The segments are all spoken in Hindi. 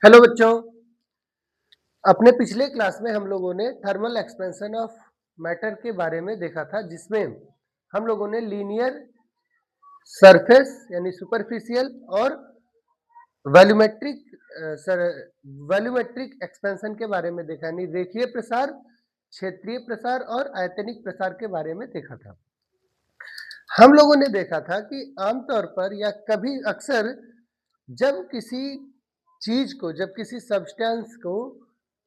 हेलो बच्चों। अपने पिछले क्लास में हम लोगों ने थर्मल एक्सपेंशन ऑफ मैटर के बारे में देखा था, जिसमें हम लोगों ने लीनियर, सरफेस यानी सुपरफिशियल और वॉल्यूमेट्रिक वॉल्यूमेट्रिक एक्सपेंशन के बारे में देखा, यानी रेखीय प्रसार, क्षेत्रीय प्रसार और आयतनिक प्रसार के बारे में देखा था। हम लोगों ने देखा था कि आमतौर पर या कभी अक्सर जब किसी चीज को, जब किसी सब्सटेंस को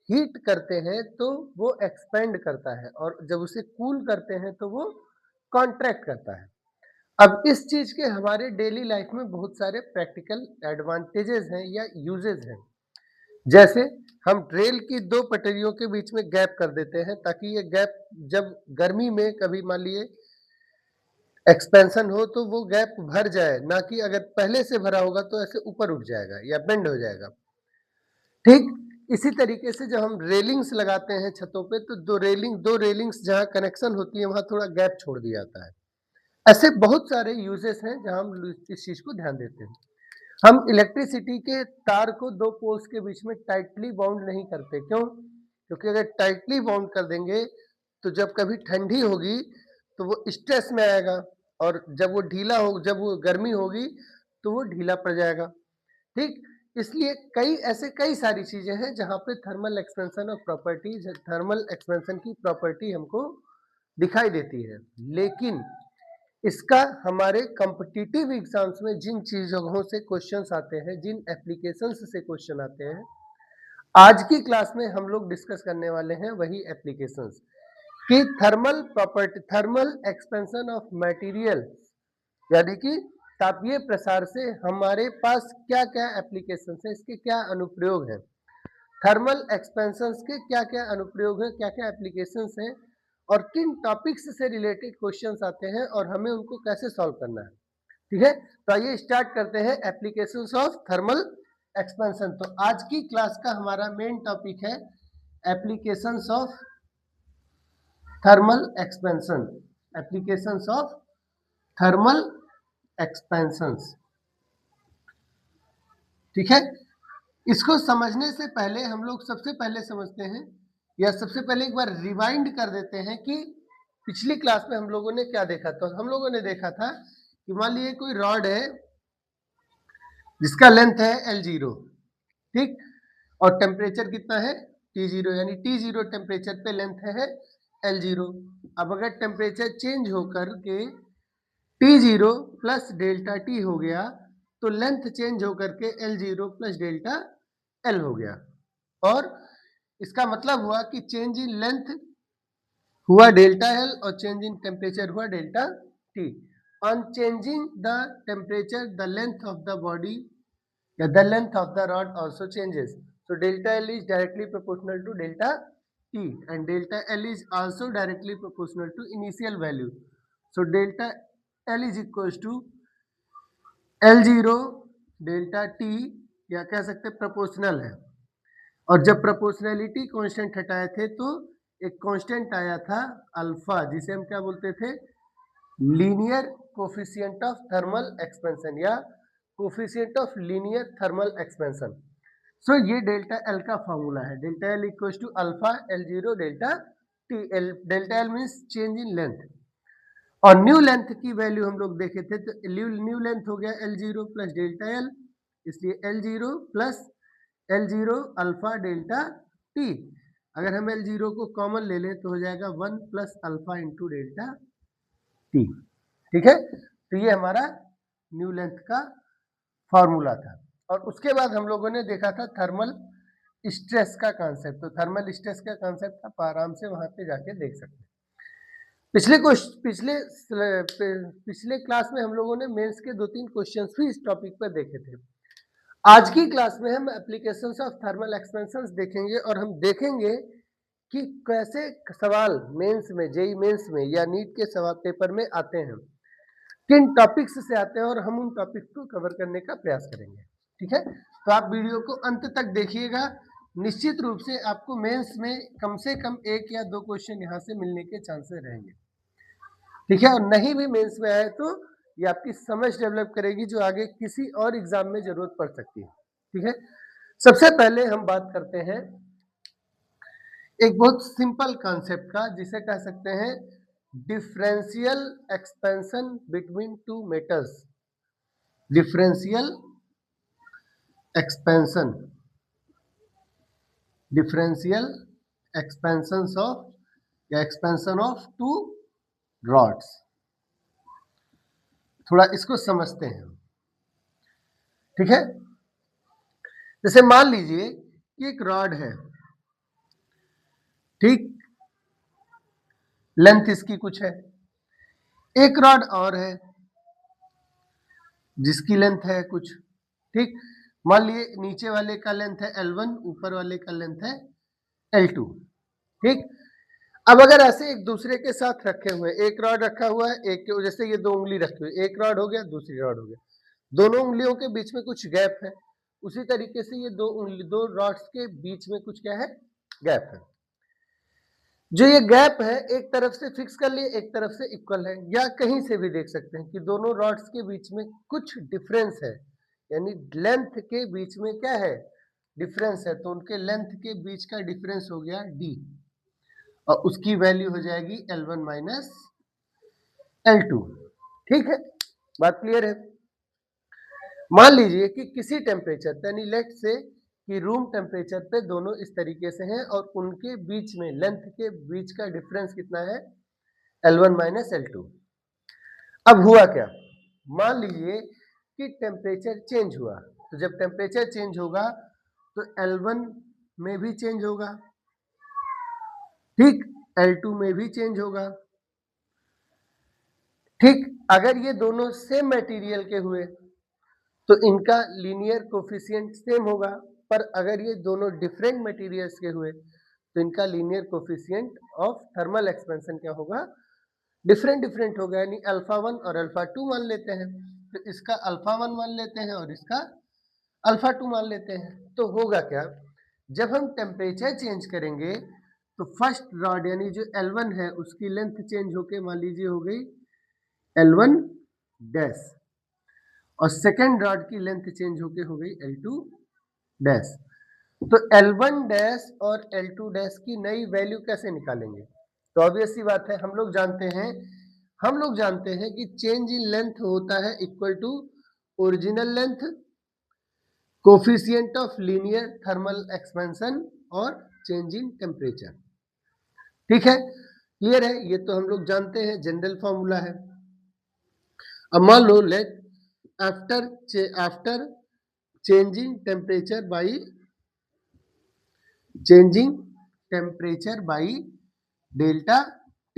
हीट करते हैं तो वो एक्सपेंड करता है, और जब उसे कूल करते हैं तो वो कॉन्ट्रैक्ट करता है। अब इस चीज के हमारे डेली लाइफ में बहुत सारे प्रैक्टिकल एडवांटेजेस हैं या यूजेस हैं। जैसे हम रेल की दो पटरियों के बीच में गैप कर देते हैं, ताकि ये गैप जब गर्मी में कभी मान लिए एक्सपेंशन हो तो वो गैप भर जाए, ना कि अगर पहले से भरा होगा तो ऐसे ऊपर उठ जाएगा या बेंड हो जाएगा। ठीक इसी तरीके से जब हम रेलिंग्स लगाते हैं छतों पे, तो दो रेलिंग्स जहाँ कनेक्शन होती है वहां थोड़ा गैप छोड़ दिया जाता है। ऐसे बहुत सारे यूजेस हैं जहां हम इस चीज को ध्यान देते हैं। हम इलेक्ट्रिसिटी के तार को दो पोल्स के बीच में टाइटली बाउंड नहीं करते। क्यों? क्योंकि अगर टाइटली बाउंड कर देंगे तो जब कभी ठंडी होगी तो वो स्ट्रेस में आएगा, और जब वो गर्मी होगी तो वो ढीला पड़ जाएगा। ठीक इसलिए कई सारी चीजें हैं जहां पे thermal expansion of properties, thermal expansion की प्रॉपर्टी हमको दिखाई देती है। लेकिन इसका हमारे कॉम्पिटिटिव एग्जाम्स में जिन चीजों से क्वेश्चंस आते हैं, जिन एप्लीकेशंस से क्वेश्चन आते हैं, आज की क्लास में हम लोग डिस्कस करने वाले हैं वही एप्लीकेशंस कि थर्मल एक्सपेंशन ऑफ मटेरियल, यानी कि तापीय प्रसार से हमारे पास क्या क्या एप्लीकेशन है, इसके क्या अनुप्रयोग हैं, थर्मल एक्सपेंशन के क्या क्या अनुप्रयोग हैं, क्या क्या एप्लीकेशन हैं, और किन टॉपिक्स से रिलेटेड क्वेश्चंस आते हैं और हमें उनको कैसे सॉल्व करना है। ठीक है, तो आइए स्टार्ट करते हैं एप्लीकेशंस ऑफ थर्मल एक्सपेंशन। तो आज की क्लास का हमारा मेन टॉपिक है applications of thermal expansion, applications of thermal expansions. ठीक है, इसको समझने से पहले हम लोग सबसे पहले समझते हैं, या सबसे पहले एक बार रिवाइंड कर देते हैं कि पिछली क्लास में हम लोगों ने क्या देखा। तो हम लोगों ने देखा था कि मान लीजिए कोई रॉड है जिसका लेंथ है L0, ठीक, और टेम्परेचर कितना है T0, यानी T0 टेम्परेचर पे लेंथ है L0। अब अगर टेम्परेचर चेंज होकर के T0 प्लस डेल्टा T हो गया तो लेंथ चेंज होकर के L0 प्लस डेल्टा L हो गया, और इसका मतलब हुआ कि चेंज इन लेंथ हुआ डेल्टा L और चेंज इन टेम्परेचर हुआ delta T। On changing the temperature the length of the body या the length of the rod also changes. So delta L is directly proportional to delta T, and delta L is also directly proportional to initial value. So delta L is equals to L0 delta T, या कह सकते प्रोपोर्शनल है। और जब प्रोपोर्शनैलिटी कांस्टेंट हटाए थे तो एक कांस्टेंट आया था अल्फा, जिसे हम क्या बोलते थे, linear coefficient of thermal expansion या coefficient of linear thermal expansion. So ये डेल्टा एल का फॉर्मूला है, delta L equals to alpha L0 delta T. L delta L means change in length, और न्यू लेंथ की वैल्यू हम लोग देखे थे तो न्यू लेंथ हो गया L0 प्लस डेल्टा एल, इसलिए L0 plus L0 alpha delta T. अगर हम L0 को कॉमन ले लें तो हो जाएगा 1 plus alpha into delta T. ठीक है, तो ये हमारा न्यू लेंथ का फॉर्मूला था। और उसके बाद हम लोगों ने देखा था थर्मल स्ट्रेस का कॉन्सेप्ट। तो थर्मल स्ट्रेस का कॉन्सेप्ट आप आराम से वहां पे जाके देख सकते हैं। पिछले क्लास में हम लोगों ने मेंस के 2-3 क्वेश्चंस भी इस टॉपिक पर देखे थे। आज की क्लास में हम एप्लीकेशंस ऑफ थर्मल एक्सपेंशंस देखेंगे, और हम देखेंगे कि कैसे सवाल मेंस में, जेई मेंस में या नीट के सवाल पेपर में आते हैं, किन टॉपिक्स से आते हैं, और हम उन टॉपिक्स को कवर करने का प्रयास करेंगे। ठीक है, तो आप वीडियो को अंत तक देखिएगा। निश्चित रूप से आपको मेंस में कम से कम 1 या 2 क्वेश्चन यहाँ से मिलने के चांसेस रहेंगे। ठीक है, और नहीं भी मेंस में आए तो ये आपकी समझ डेवलप करेगी जो आगे किसी और एग्जाम में जरूरत पड़ सकती है। ठीक है, सबसे पहले हम बात करते हैं एक बहुत सिंपल कॉन्सेप्ट का, जिसे कह सकते हैं differential expansion between two metals. Differential expansion, differential expansion of या एक्सपेंशन ऑफ टू रॉड्स। थोड़ा इसको समझते हैं, ठीक है। जैसे मान लीजिए कि एक रॉड है, ठीक, लेंथ इसकी कुछ है। एक रॉड और है जिसकी लेंथ है कुछ, ठीक। मान लिए नीचे वाले का लेंथ है L1, ऊपर वाले का लेंथ है L2, ठीक। अब अगर ऐसे एक दूसरे के साथ रखे हुए, एक रॉड रखा हुआ है, एक जैसे ये 2 उंगली रखी हुई, एक रॉड हो गया, दूसरी रॉड हो गया, दोनों उंगलियों के बीच में कुछ गैप है। उसी तरीके से ये दो रॉड्स के बीच में कुछ क्या है, गैप है। जो ये गैप है एक तरफ से फिक्स कर लिए, एक तरफ से इक्वल है, या कहीं से भी देख सकते हैं कि दोनों रॉड्स के बीच में कुछ डिफरेंस है, यानी लेंथ के बीच में क्या है, डिफरेंस है। तो उनके लेंथ के बीच का डिफरेंस हो गया d, और उसकी वैल्यू हो जाएगी L1 माइनस L2, ठीक है। बात क्लियर है। मान लीजिए कि किसी टेम्परेचर, यानी लेट से कि रूम टेम्परेचर पे दोनों इस तरीके से हैं और उनके बीच में लेंथ के बीच का डिफरेंस कितना है, L1 माइनस L2। अब हुआ क्या, मान लीजिए कि टेम्परेचर चेंज हुआ, तो जब टेम्परेचर चेंज होगा तो L1 में भी चेंज होगा, ठीक, L2 में भी चेंज होगा, ठीक। अगर ये दोनों सेम मटेरियल के हुए तो इनका लीनियर कोफिशिएंट सेम होगा, पर अगर ये दोनों डिफरेंट मटेरियल्स के हुए तो इनका linear coefficient of thermal expansion क्या होगा, डिफरेंट डिफरेंट होगा, यानी अल्फा 1 और अल्फा 2 मान लेते हैं। तो इसका अल्फा 1 मान लेते हैं और इसका अल्फा 2 मान लेते हैं। तो होगा क्या, जब हम टेम्परेचर चेंज करेंगे तो फर्स्ट रॉड यानी जो L1 है उसकी लेंथ चेंज होके मान लीजिए हो गई L1 डैश, और सेकेंड रॉड की लेंथ चेंज होके हो गई L2 डैश। तो L1 डैश और L2 डैश की नई वैल्यू कैसे निकालेंगे, तो ऑब्वियस सी बात है, हम लोग जानते हैं कि चेंज इन लेंथ होता है equal to original length, coefficient of linear thermal expansion और चेंज इन टेम्परेचर, ठीक है। क्लियर है, ये तो हम लोग जानते हैं, जनरल फॉर्मूला है। अब मान लो let after changing temperature by delta T,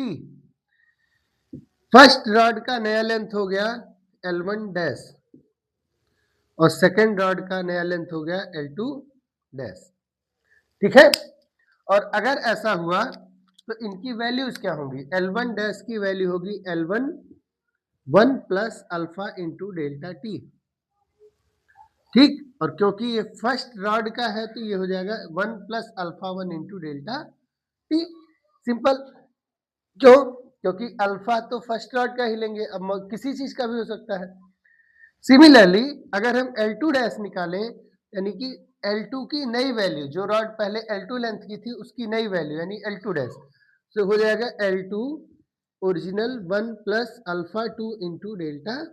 first rod का नया लेंथ हो गया L1 डैश और सेकेंड रॉड का नया लेंथ हो गया L2 डैश, ठीक है। और अगर ऐसा हुआ तो इनकी वैल्यूज क्या होंगी, L1 डैश की वैल्यू होगी L1 1 plus alpha into delta T, ठीक। और क्योंकि ये फर्स्ट रॉड का है तो ये हो जाएगा 1 plus alpha 1 into delta T, simple. क्यों, क्योंकि अल्फा तो फर्स्ट रॉड का ही लेंगे, अब किसी चीज का भी हो सकता है। सिमिलरली अगर हम L2 डैश निकालें, यानी कि L2 की नई वैल्यू, जो रॉड पहले L2 लेंथ की थी उसकी नई वैल्यू यानी L2 डैश, तो हो जाएगा L2 original 1 plus alpha 2 into delta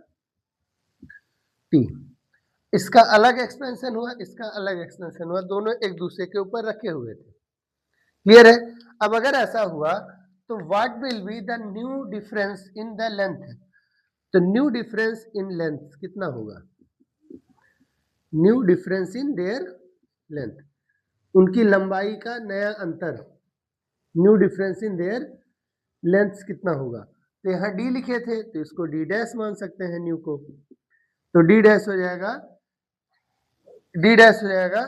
T। इसका अलग एक्सपेंशन हुआ, इसका अलग एक्सपेंशन हुआ, दोनों एक दूसरे के ऊपर रखे हुए थे। क्लियर है। अब अगर ऐसा हुआ तो what will be the new difference in the length, तो न्यू डिफरेंस इन लेंथ कितना होगा, new difference in their length, उनकी लंबाई का नया अंतर, new difference in their length कितना होगा। तो यहाँ d लिखे थे तो इसको d डैश मान सकते हैं न्यू को, तो d डैश हो जाएगा, d डैश हो जाएगा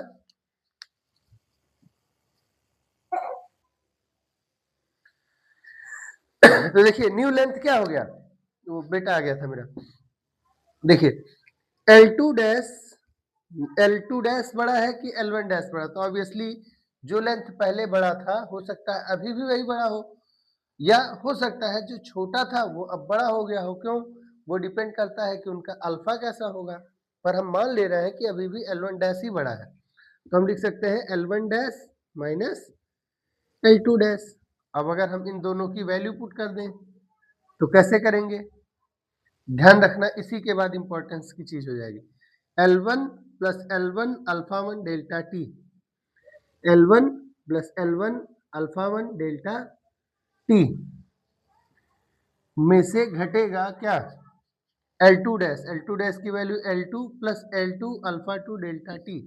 तो देखिए न्यू लेंथ क्या हो गया, तो बेटा आ गया था मेरा, देखिए L2 डैश, L2 डैश बड़ा है कि L1 डैश बड़ा, तो ऑब्वियसली जो लेंथ पहले बड़ा था हो सकता है अभी भी वही बड़ा हो, या हो सकता है जो छोटा था वो अब बड़ा हो गया हो। क्यों, वो डिपेंड करता है कि उनका अल्फा कैसा होगा, पर हम मान ले रहे हैं कि अभी भी L1 डैश ही बड़ा है। तो हम लिख सकते हैं L1 dash minus L2 dash. अब अगर हम इन दोनों की वैल्यू पुट कर दें तो कैसे करेंगे? ध्यान रखना, इसी के बाद इंपॉर्टेंस की चीज हो जाएगी। L1 plus L1 alpha 1 delta T, L1 plus L1 alpha 1 delta T में से घटेगा क्या? L2 डैश, L2 डैश की value L2 plus L2 alpha 2 delta T,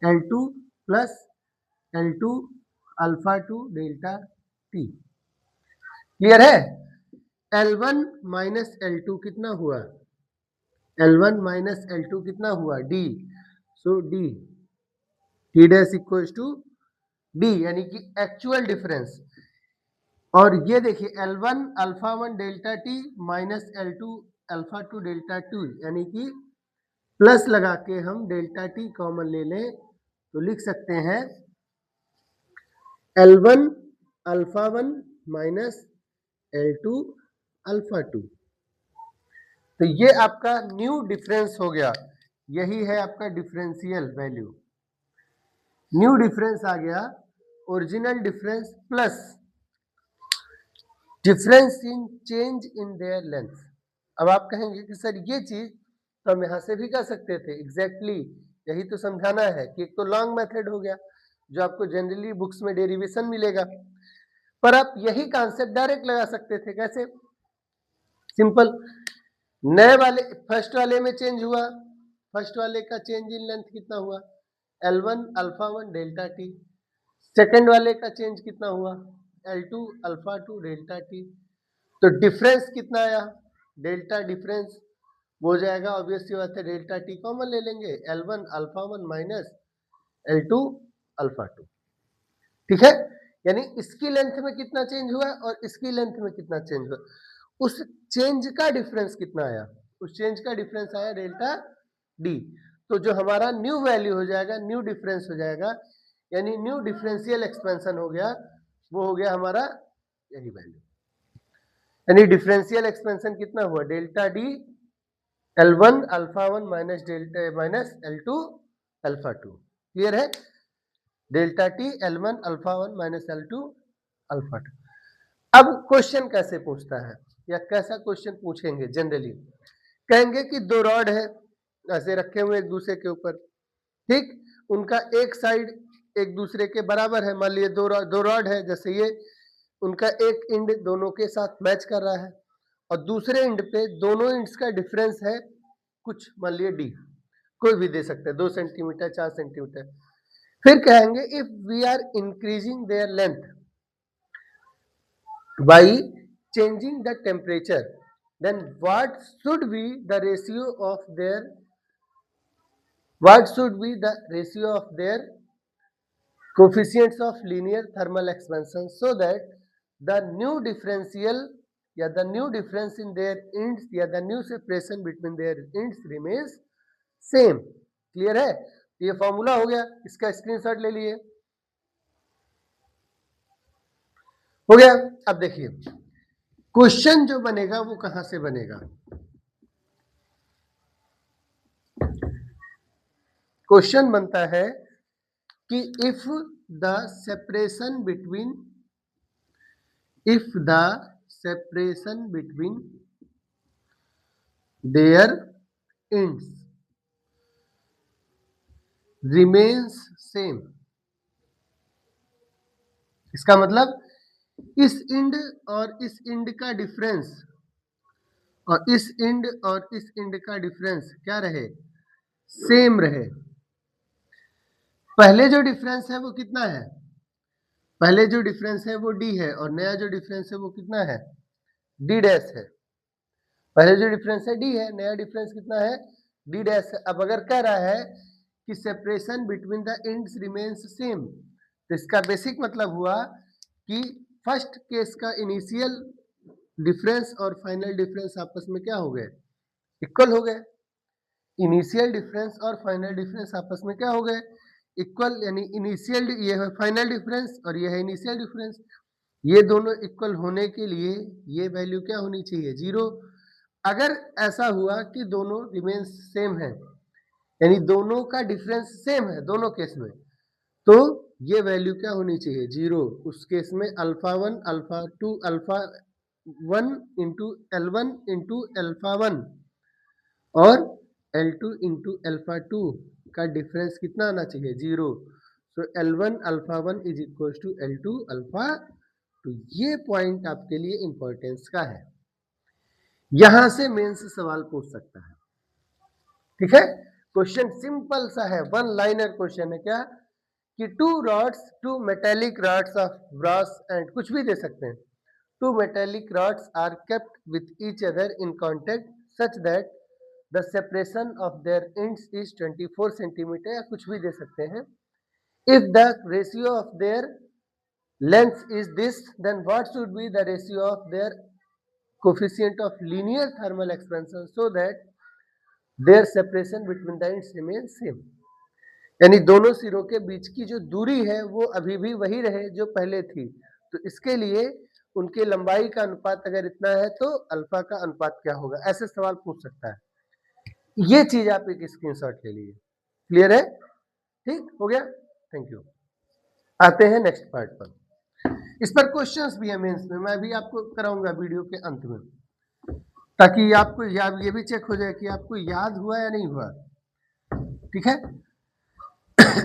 L2 plus L2 alpha 2 delta T. Clear है? L1 माइनस L2 कितना हुआ? L1 माइनस L2 कितना हुआ? D। So D T dash equals to D, यानी कि एक्चुअल डिफरेंस। और ये देखिए L1 alpha 1 delta T minus L2 alpha 2 delta 2, यानी कि प्लस लगा के हम डेल्टा टी कॉमन ले लें तो लिख सकते हैं L1 alpha 1 minus L2 alpha 2। तो ये आपका न्यू डिफरेंस हो गया, यही है आपका डिफरेंशियल वैल्यू। न्यू डिफरेंस आ गया, original difference plus difference in change in their length. अब आप कहेंगे कि सर ये चीज तो हम यहां से भी कर सकते थे। एग्जैक्टली यही तो समझाना है कि एक तो लॉन्ग मेथड हो गया जो आपको जनरली बुक्स में डेरिवेशन मिलेगा, पर आप यही कॉन्सेप्ट डायरेक्ट लगा सकते थे। कैसे? सिंपल, नए वाले फर्स्ट वाले में चेंज हुआ, फर्स्ट वाले का चेंज इन लेंथ कितना हुआ? L1 alpha 1 delta T. Second वाले का चेंज कितना हुआ? L2 alpha 2 delta T. तो डिफरेंस कितना आया? डेल्टा डिफरेंस वो हो जाएगा, ऑब्वियस सी बात है, डेल्टा टी कॉमन ले लेंगे, L1 alpha 1 minus L2 alpha 2। ठीक है? यानी इसकी लेंथ में कितना चेंज हुआ और इसकी लेंथ में कितना चेंज हुआ, उस चेंज का डिफरेंस कितना आया? उस चेंज का डिफरेंस आया डेल्टा डी। तो जो हमारा न्यू वैल्यू हो जाएगा, न्यू डिफरेंस हो जाएगा, यानी न्यू डिफरेंशियल एक्सपेंशन हो गया, वो हो गया हमारा यही वैल्यू। यानी डिफरेंशियल एक्सपेंशन कितना हुआ? Delta D L1 alpha 1 minus delta minus L2 alpha 2। Clear है? Delta T L1 alpha 1 minus L2 alpha 2। अब क्वेश्चन कैसे पूछता है या कैसा क्वेश्चन पूछेंगे? जनरली कहेंगे कि दो रॉड है ऐसे रखे हुए एक दूसरे के ऊपर, ठीक, उनका एक साइड एक दूसरे के बराबर है। मान लिए दो रॉड है, जैसे ये उनका एक इंड दोनों के साथ मैच कर रहा है और दूसरे इंड पे दोनों इंड्स का डिफरेंस है कुछ, मान लिए डी, कोई भी दे सकते हैं, 2 सेंटीमीटर 4 सेंटीमीटर। फिर कहेंगे if we are increasing their length by changing the temperature, then what should be the ratio of their coefficients of linear thermal expansion, so that the new differential या the new difference in their ends या the new separation between their ends remains same। Clear है? ये फॉर्मूला हो गया, इसका स्क्रीनशॉट ले लिए। हो गया। अब देखिए क्वेश्चन जो बनेगा वो कहां से बनेगा? क्वेश्चन बनता है कि if the separation between their ends remains same. इसका मतलब इस इंड और इस इंड का डिफरेंस और इस इंड और इस इंड का डिफरेंस क्या रहे? सेम रहे। पहले जो डिफरेंस है वो कितना है? पहले जो डिफरेंस है वो डी है और नया जो डिफरेंस है वो कितना है? डी डैश है। पहले जो डिफरेंस है डी है, नया डिफरेंस कितना है? डी डैश है। अब अगर कह रहा है कि separation between the ends remains same, तो इसका बेसिक मतलब हुआ कि फर्स्ट केस का इनिशियल डिफरेंस और फाइनल डिफरेंस आपस में क्या हो गए? इक्वल हो गए। इनिशियल डिफरेंस और फाइनल डिफरेंस आपस में क्या हो गए? इक्वल। यानी इनिशियल ये है फाइनल डिफरेंस और ये है इनिशियल डिफरेंस, ये दोनों इक्वल होने के लिए ये वैल्यू क्या होनी चाहिए? 0। अगर ऐसा हुआ कि दोनों रिमेन्स सेम है, यानी दोनों का डिफरेंस सेम है दोनों केस में, तो ये वैल्यू क्या होनी चाहिए, 0। उस केस में alpha 1 alpha 2 alpha 1 into L1 into alpha 1 और L2 इंटू अल्फा 2 का डिफरेंस कितना आना चाहिए, 0। So L1 alpha 1 is equal to L2 alpha 2। ये पॉइंट आपके लिए इंपॉर्टेंस का है, यहां से मेंस सवाल पूछ सकता है, ठीक है। क्वेश्चन सिंपल सा है, वन लाइनर क्वेश्चन है, क्या कि two metallic rods of brass and कुछ भी दे सकते हैं, two metallic rods are kept with each other in contact such that the separation of their ends is 24 centimetre, या कुछ भी दे सकते हैं। If the ratio of their length is this, then what should be the ratio of their coefficient of linear thermal expansion so that their separation between the ends remain same. यानी दोनों सिरों के बीच की जो दूरी है वो अभी भी वही रहे जो पहले थी, तो इसके लिए उनके लंबाई का अनुपात अगर इतना है तो अल्फा का अनुपात क्या होगा, ऐसे सवाल पूछ सकता है। ये चीज आप एक स्क्रीनशॉट ले लीजिए, क्लियर है, ठीक हो गया, थैंक यू। आते हैं नेक्स्ट पार्ट पर, इस पर क्वेश्चंस भी है मेंस में, मैं भी आपको कराऊंगा वीडियो के अंत में, ताकि आपको याद ये भी चेक हो जाए कि आपको याद हुआ या नहीं हुआ, ठीक है।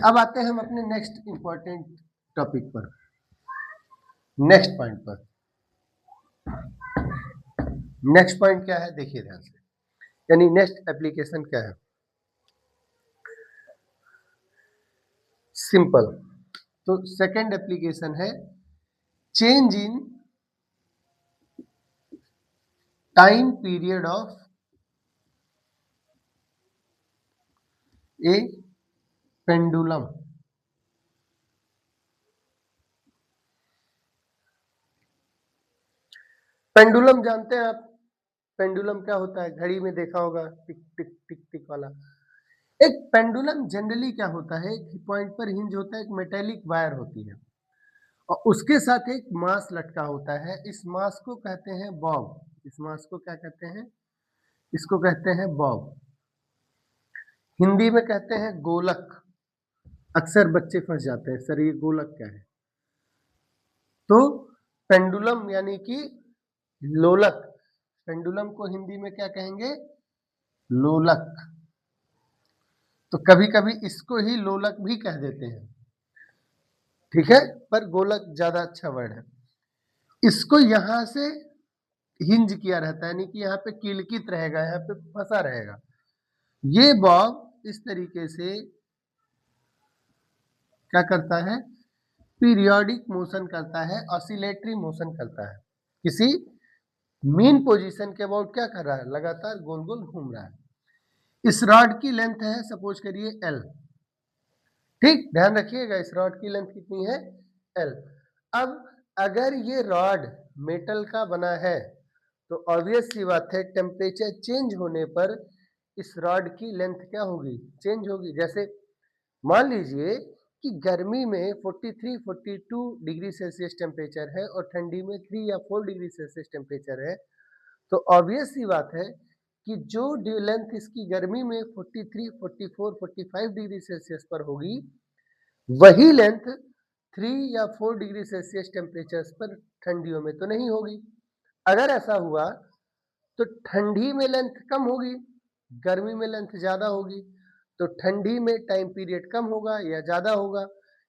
अब आते हैं हम अपने नेक्स्ट इंपॉर्टेंट टॉपिक पर, नेक्स्ट पॉइंट पर। नेक्स्ट पॉइंट क्या है देखिए ध्यान से, यानी नेक्स्ट एप्लीकेशन क्या है, सिंपल। तो सेकंड एप्लीकेशन है change in time period of a pendulum. Pendulum जानते हैं आप, पेंडुलम क्या होता है, घड़ी में देखा होगा टिक टिक टिक टिक वाला। एक पेंडुलम जनरली क्या होता है, एक पॉइंट पर हिंज होता है, एक मेटेलिक वायर होती है और उसके साथ एक मास लटका होता है, इस मास को कहते हैं बॉब। इस मास को क्या कहते हैं, इसको कहते हैं बॉब, हिंदी में कहते हैं गोलक। अक्सर बच्चे फंस जाते हैं, सर ये गोलक क्या है, तो पेंडुलम यानी कि लोलक, पेंडुलम को हिंदी में क्या कहेंगे, लोलक। तो कभी कभी इसको ही लोलक भी कह देते हैं, ठीक है, पर गोलक ज्यादा अच्छा वर्ड है। इसको यहां से हिंज किया रहता है, यानी कि यहाँ पे किलकित रहेगा, यहाँ पे फंसा रहेगा। ये बॉब इस तरीके से क्या करता है, पीरियोडिक मोशन करता है, ऑसिलेटरी मोशन करता है, किसी मीन पोजीशन के अबाउट क्या कर रहा है, लगातार गोल गोल घूम रहा है। इस रॉड की लेंथ है सपोज करिए L, ठीक, ध्यान रखिएगा इस रॉड की लेंथ कितनी है, L। अब अगर ये रॉड मेटल का बना है तो ऑब्वियस सी बात है टेम्परेचर चेंज होने पर इस रॉड की लेंथ क्या होगी, चेंज होगी। जैसे मान लीजिए कि गर्मी में 43-42 डिग्री सेल्सियस टेम्परेचर है और ठंडी में 3 या 4 डिग्री सेल्सियस टेम्परेचर है, तो ऑब्वियस सी बात है कि जो लेंथ इसकी गर्मी में 43, 44, 45 डिग्री सेल्सियस पर होगी, वही लेंथ 3 या 4 डिग्री सेल्सियस टेम्परेचर पर ठंडियों में तो नहीं होगी। अगर ऐसा हुआ तो ठंडी में लेंथ कम होगी, गर्मी में लेंथ ज्यादा होगी, तो ठंडी में टाइम पीरियड कम होगा या ज्यादा होगा।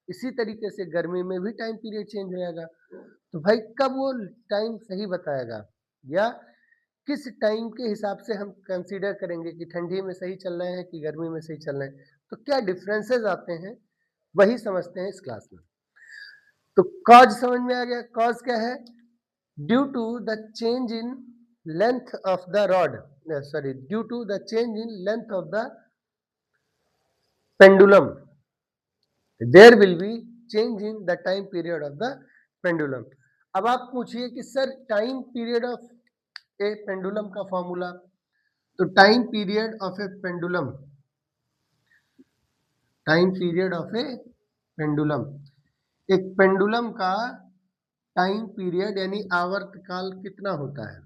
इसी तरीके से गर्मी में भी टाइम पीरियड चेंज हो जाएगा। तो भाई कब वो टाइम सही बताएगा, या किस टाइम के हिसाब से हम कंसीडर करेंगे कि ठंडी में सही चल रहे हैं कि गर्मी में सही चल रहे हैं, तो क्या डिफरेंसेस आते हैं वही समझते हैं इस क्लास में। तो कॉज समझ में आ गया, कॉज क्या है, due to the change in length of the rod, sorry, due to the change in length of the pendulum, there will be change in the time period of the pendulum। अब आप पूछिए कि sir time period of a pendulum का फॉर्मूला, तो time period of a pendulum, time period of a pendulum, एक पेंडुलम का टाइम पीरियड यानी आवर्तकाल कितना होता है,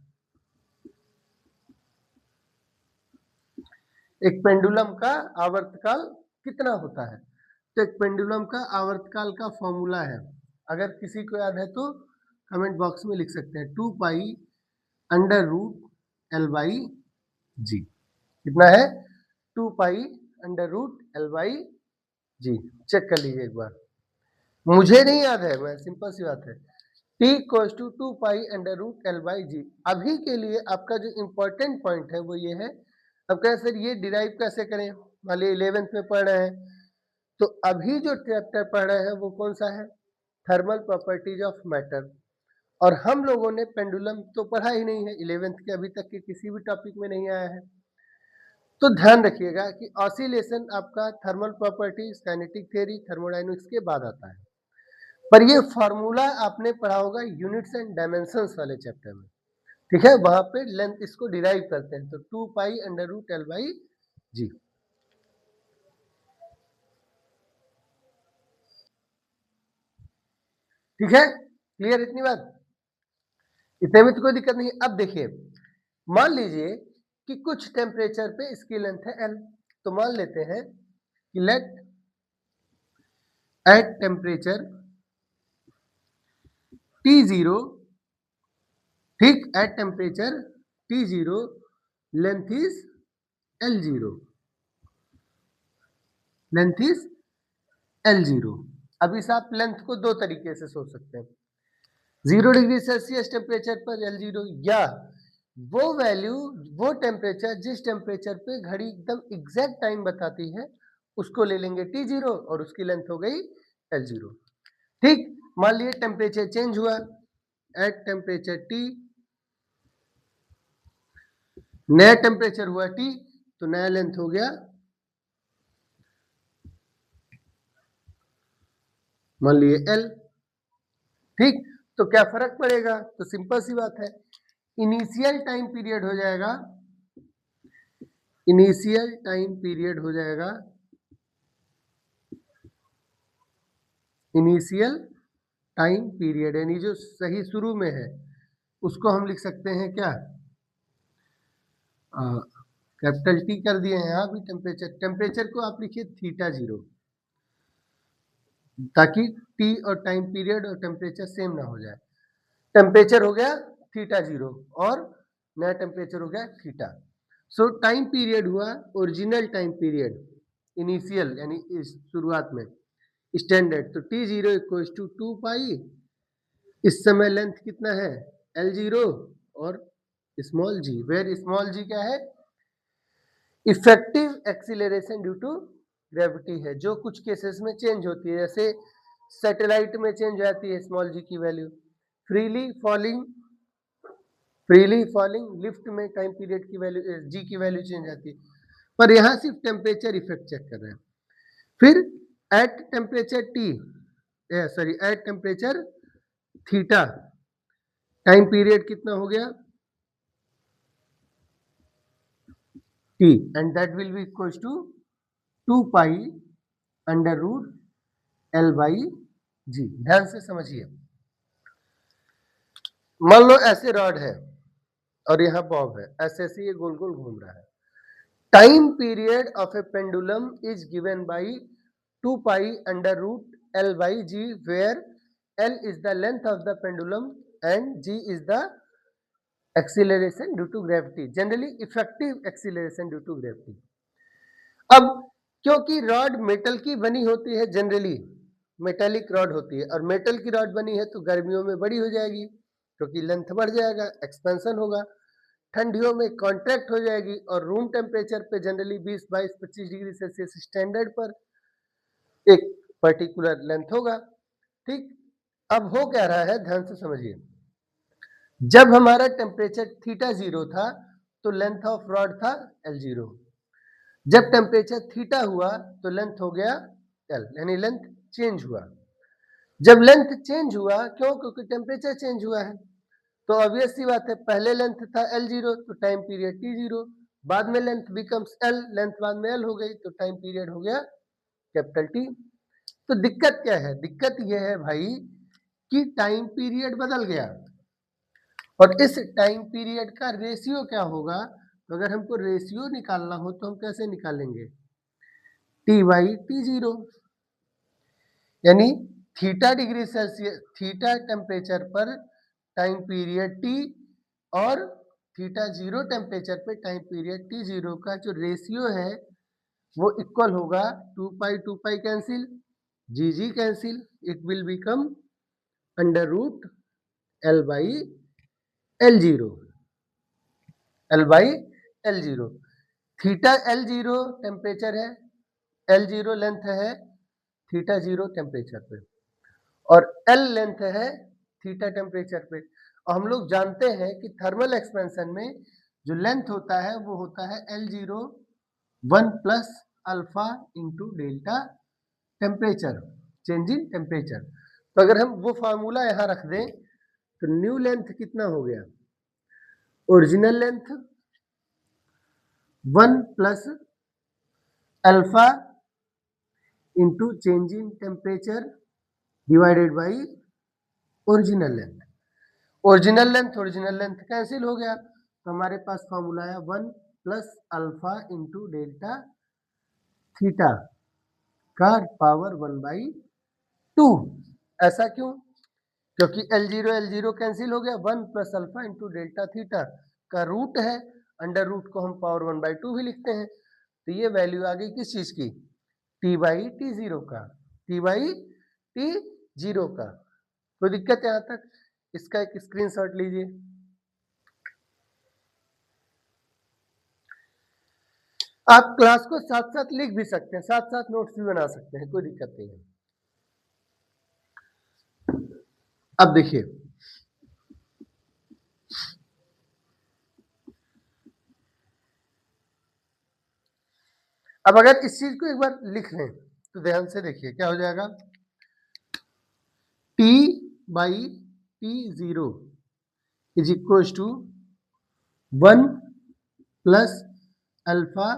एक पेंडुलम का आवर्तकाल कितना होता है? तो एक पेंडुलम का आवर्तकाल का फॉर्मूला है, अगर किसी को याद है तो कमेंट बॉक्स में लिख सकते हैं, 2 pi under root L by G. कितना है? 2 pi under root L by G. Check कर लीजिए एक बार, मुझे नहीं याद है, मैं सिंपल सी बात है, t equals to 2 pi under root L by G. अभी के लिए आपका जो इम्पोर्टेंट पॉइंट है वो ये है, अब कहें सर ये डिराइव कैसे करें, मान लीजिए 11th में पढ़ रहे हैं, तो अभी जो चैप्टर पढ़ रहे हैं वो कौन सा है? Thermal properties of matter. और हम लोगों ने पेंडुलम तो पढ़ा ही नहीं है, 11th के अभी तक के किसी भी टॉपिक में नहीं आया है। तो ध्यान रखिएगा कि ऑसिलेशन आपका thermal properties, kinetic theory, thermodynamics के बाद आता है। पर ये फॉर्मूला आपने पढ़ा होगा यूनिट्स एंड डायमेंशंस वाले चैप्टर में, ठीक है, वहां पे लेंथ इसको डिराइव करते हैं, तो 2 pi under root L by G. ठीक है, क्लियर इतनी बात? इतने में तो कोई दिक्कत नहीं। अब देखिए, मान लीजिए कि कुछ टेम्परेचर पे इसकी लेंथ है एल, तो मान लेते हैं कि लेट एट टेम्परेचर T0, ठीक, at temperature T0 length is L0, length is L0। अब इस आप लेंथ को दो तरीके से सोच सकते हैं, 0 डिग्री सेल्सियस टेम्परेचर पर L0, या वो वैल्यू, वो टेम्परेचर जिस टेम्परेचर पे घड़ी एकदम एग्जैक्ट टाइम बताती है उसको ले लेंगे T0 और उसकी लेंथ हो गई L0। ठीक, मान लिए टेम्परेचर चेंज हुआ, एट टेम्परेचर T नया टेम्परेचर हुआ T, तो नया लेंथ हो गया, मान लिए L। ठीक, तो क्या फर्क पड़ेगा? तो सिंपल सी बात है, इनिशियल टाइम पीरियड हो जाएगा, इनिशियल टाइम पीरियड हो जाएगा, इनिशियल टाइम पीरियड यानी जो सही शुरू में है उसको हम लिख सकते हैं क्या, कैपिटल टी कर दिए हैं। यहाँ भी टेम्परेचर, टेम्परेचर को आप लिखिए θ0, ताकि टी और टाइम पीरियड और टेम्परेचर सेम ना हो जाए। टेम्परेचर हो गया θ0 और नया टेम्परेचर हो गया थीटा। सो टाइम पीरियड हुआ ओरिजिनल टाइम पीरियड, इनिशियल यानी इस शुरुआत में, स्टैंडर्ड, तो T0 इक्वल्स टू 2 पाई, इस समय लेंथ कितना है L0 और small G, where small G क्या है? Effective acceleration due to gravity है, जो कुछ केसेस में चेंज होती है, जैसे सैटेलाइट में चेंज हो जाती है स्मॉल जी की value, freely falling, freely falling lift में टाइम पीरियड की वैल्यू जी की वैल्यू चेंज आती है, पर यहाँ सिर्फ टेम्परेचर इफेक्ट चेक कर रहे हैं। फिर at temperature T, sorry at temperature theta, time period कितना हो गया T, and that will be equals to 2 pi under root L by G. ध्यान से समझिए, मान लो ऐसे रॉड है और यहाँ बॉब है, ऐसे ऐसे ये गोल गोल घूम रहा है, time period of a pendulum is given by 2 pi under root L by G, where L is the length of the pendulum and G is the acceleration due to gravity, generally effective acceleration due to gravity. अब क्योंकि रॉड मेटल की बनी होती है, जनरली मेटेलिक रॉड होती है, और मेटल की रॉड बनी है तो गर्मियों में बड़ी हो जाएगी क्योंकि लेंथ बढ़ जाएगा, एक्सपेंशन होगा, ठंडियों में कॉन्ट्रैक्ट हो जाएगी, और रूम टेम्परेचर पे जनरली 20, 22, 25 डिग्री सेल्सियस स्टैंडर्ड पर एक पर्टिकुलर लेंथ होगा। ठीक, अब हो क्या रहा है, ध्यान से समझिए, जब हमारा टेम्परेचर θ0 था तो लेंथ ऑफ रॉड था L0, जब टेम्परेचर थीटा हुआ तो लेंथ हो गया L, यानी लेंथ चेंज हुआ। जब लेंथ चेंज हुआ, क्यों? क्योंकि टेम्परेचर चेंज हुआ है, तो ऑब्वियस सी बात है, पहले लेंथ था L0 तो टाइम पीरियड T0, बाद में लेंथ बिकम्स L, लेंथ बाद में L हो गई तो टाइम पीरियड हो गया कैपिटल T। तो दिक्कत क्या है? दिक्कत यह है भाई कि टाइम पीरियड बदल गया, और इस टाइम पीरियड का रेशियो क्या होगा? तो अगर हमको रेशियो निकालना हो तो हम कैसे निकालेंगे? T/T0, यानी theta degree Celsius, theta temperature पर टाइम पीरियड T और थीटा जीरो टेम्परेचर पे टाइम पीरियड T0 का जो रेशियो है वो इक्वल होगा 2 pi cancel, G cancel, it will become under root L/L0, L/L0। Theta L0 temperature है, L0 लेंथ है थीटा जीरो टेम्परेचर पे, और L लेंथ है थीटा टेम्परेचर पे। और हम लोग जानते हैं कि थर्मल एक्सपेंशन में जो लेंथ होता है वो होता है L0 1 plus alpha into delta temperature, change in temperature. तो अगर हम वो फार्मूला यहाँ रख दें तो न्यू लेंथ कितना हो गया? Original length 1 plus alpha into change in temperature divided by original length. Original length cancel हो गया तो हमारे पास फॉर्मूला है 1 plus alpha into delta theta का पावर 1/2। ऐसा क्यों? क्योंकि L0 कैंसिल हो गया, 1 plus alpha into delta theta का रूट है, अंडर रूट को हम पावर 1/2 भी लिखते हैं। तो ये वैल्यू आ गई किस चीज की? T/T0 का, T/T0 का। कोई दिक्कत है यहाँ तक? इसका एक स्क्रीनशॉट लीजिए। आप क्लास को साथ साथ लिख भी सकते हैं, साथ साथ नोट्स भी बना सकते हैं, कोई दिक्कत नहीं है। अब देखिए, अब अगर इस चीज को एक बार लिख लें तो ध्यान से देखिए क्या हो जाएगा। T/T0 is equal to 1 plus alpha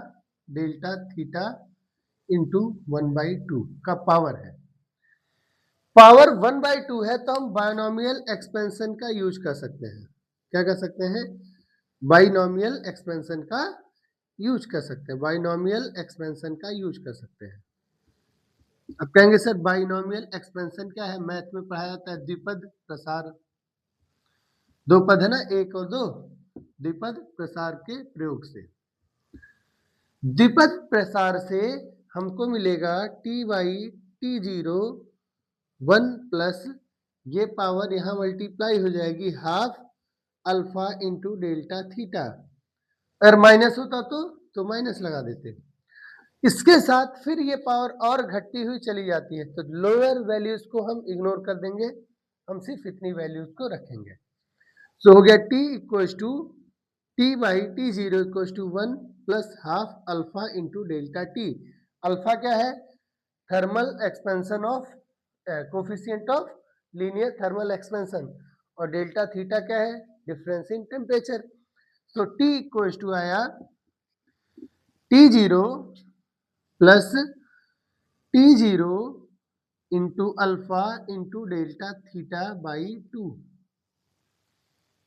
delta theta into 1/2 का पावर है। पावर 1/2 है तो हम बायनोमियल एक्सपेंशन का यूज कर सकते हैं। क्या कर सकते हैं? बायनोमियल एक्सपेंशन का यूज कर सकते हैं, बायनोमियल एक्सपेंशन का यूज कर सकते हैं। अब कहेंगे सर बायनोमियल एक्सपेंशन क्या है? मैथ में पढ़ाया जाता है द्विपद प्रसार, दो पद है ना, एक और दो, द्विपद प्रसार के प्रयोग से। द्विपद प्रसार से हमको मिलेगा T/T0 1 प्लस ये पावर यहां मल्टीप्लाई हो जाएगी half alpha into delta theta. अगर माइनस होता तो माइनस लगा देते। इसके साथ फिर ये पावर और घटती हुई चली जाती है, तो लोअर वैल्यूज को हम इग्नोर कर देंगे, हम सिर्फ इतनी वैल्यूज को रखेंगे। सो हो गया T equals to T/T0 equals to 1 plus half alpha into delta T. Alpha क्या है? Thermal expansion of, coefficient of linear thermal expansion, और डेल्टा थीटा क्या है? Difference in temperature. तो T इक्वल्स टू आया T0 plus T0 into alpha into delta theta by 2।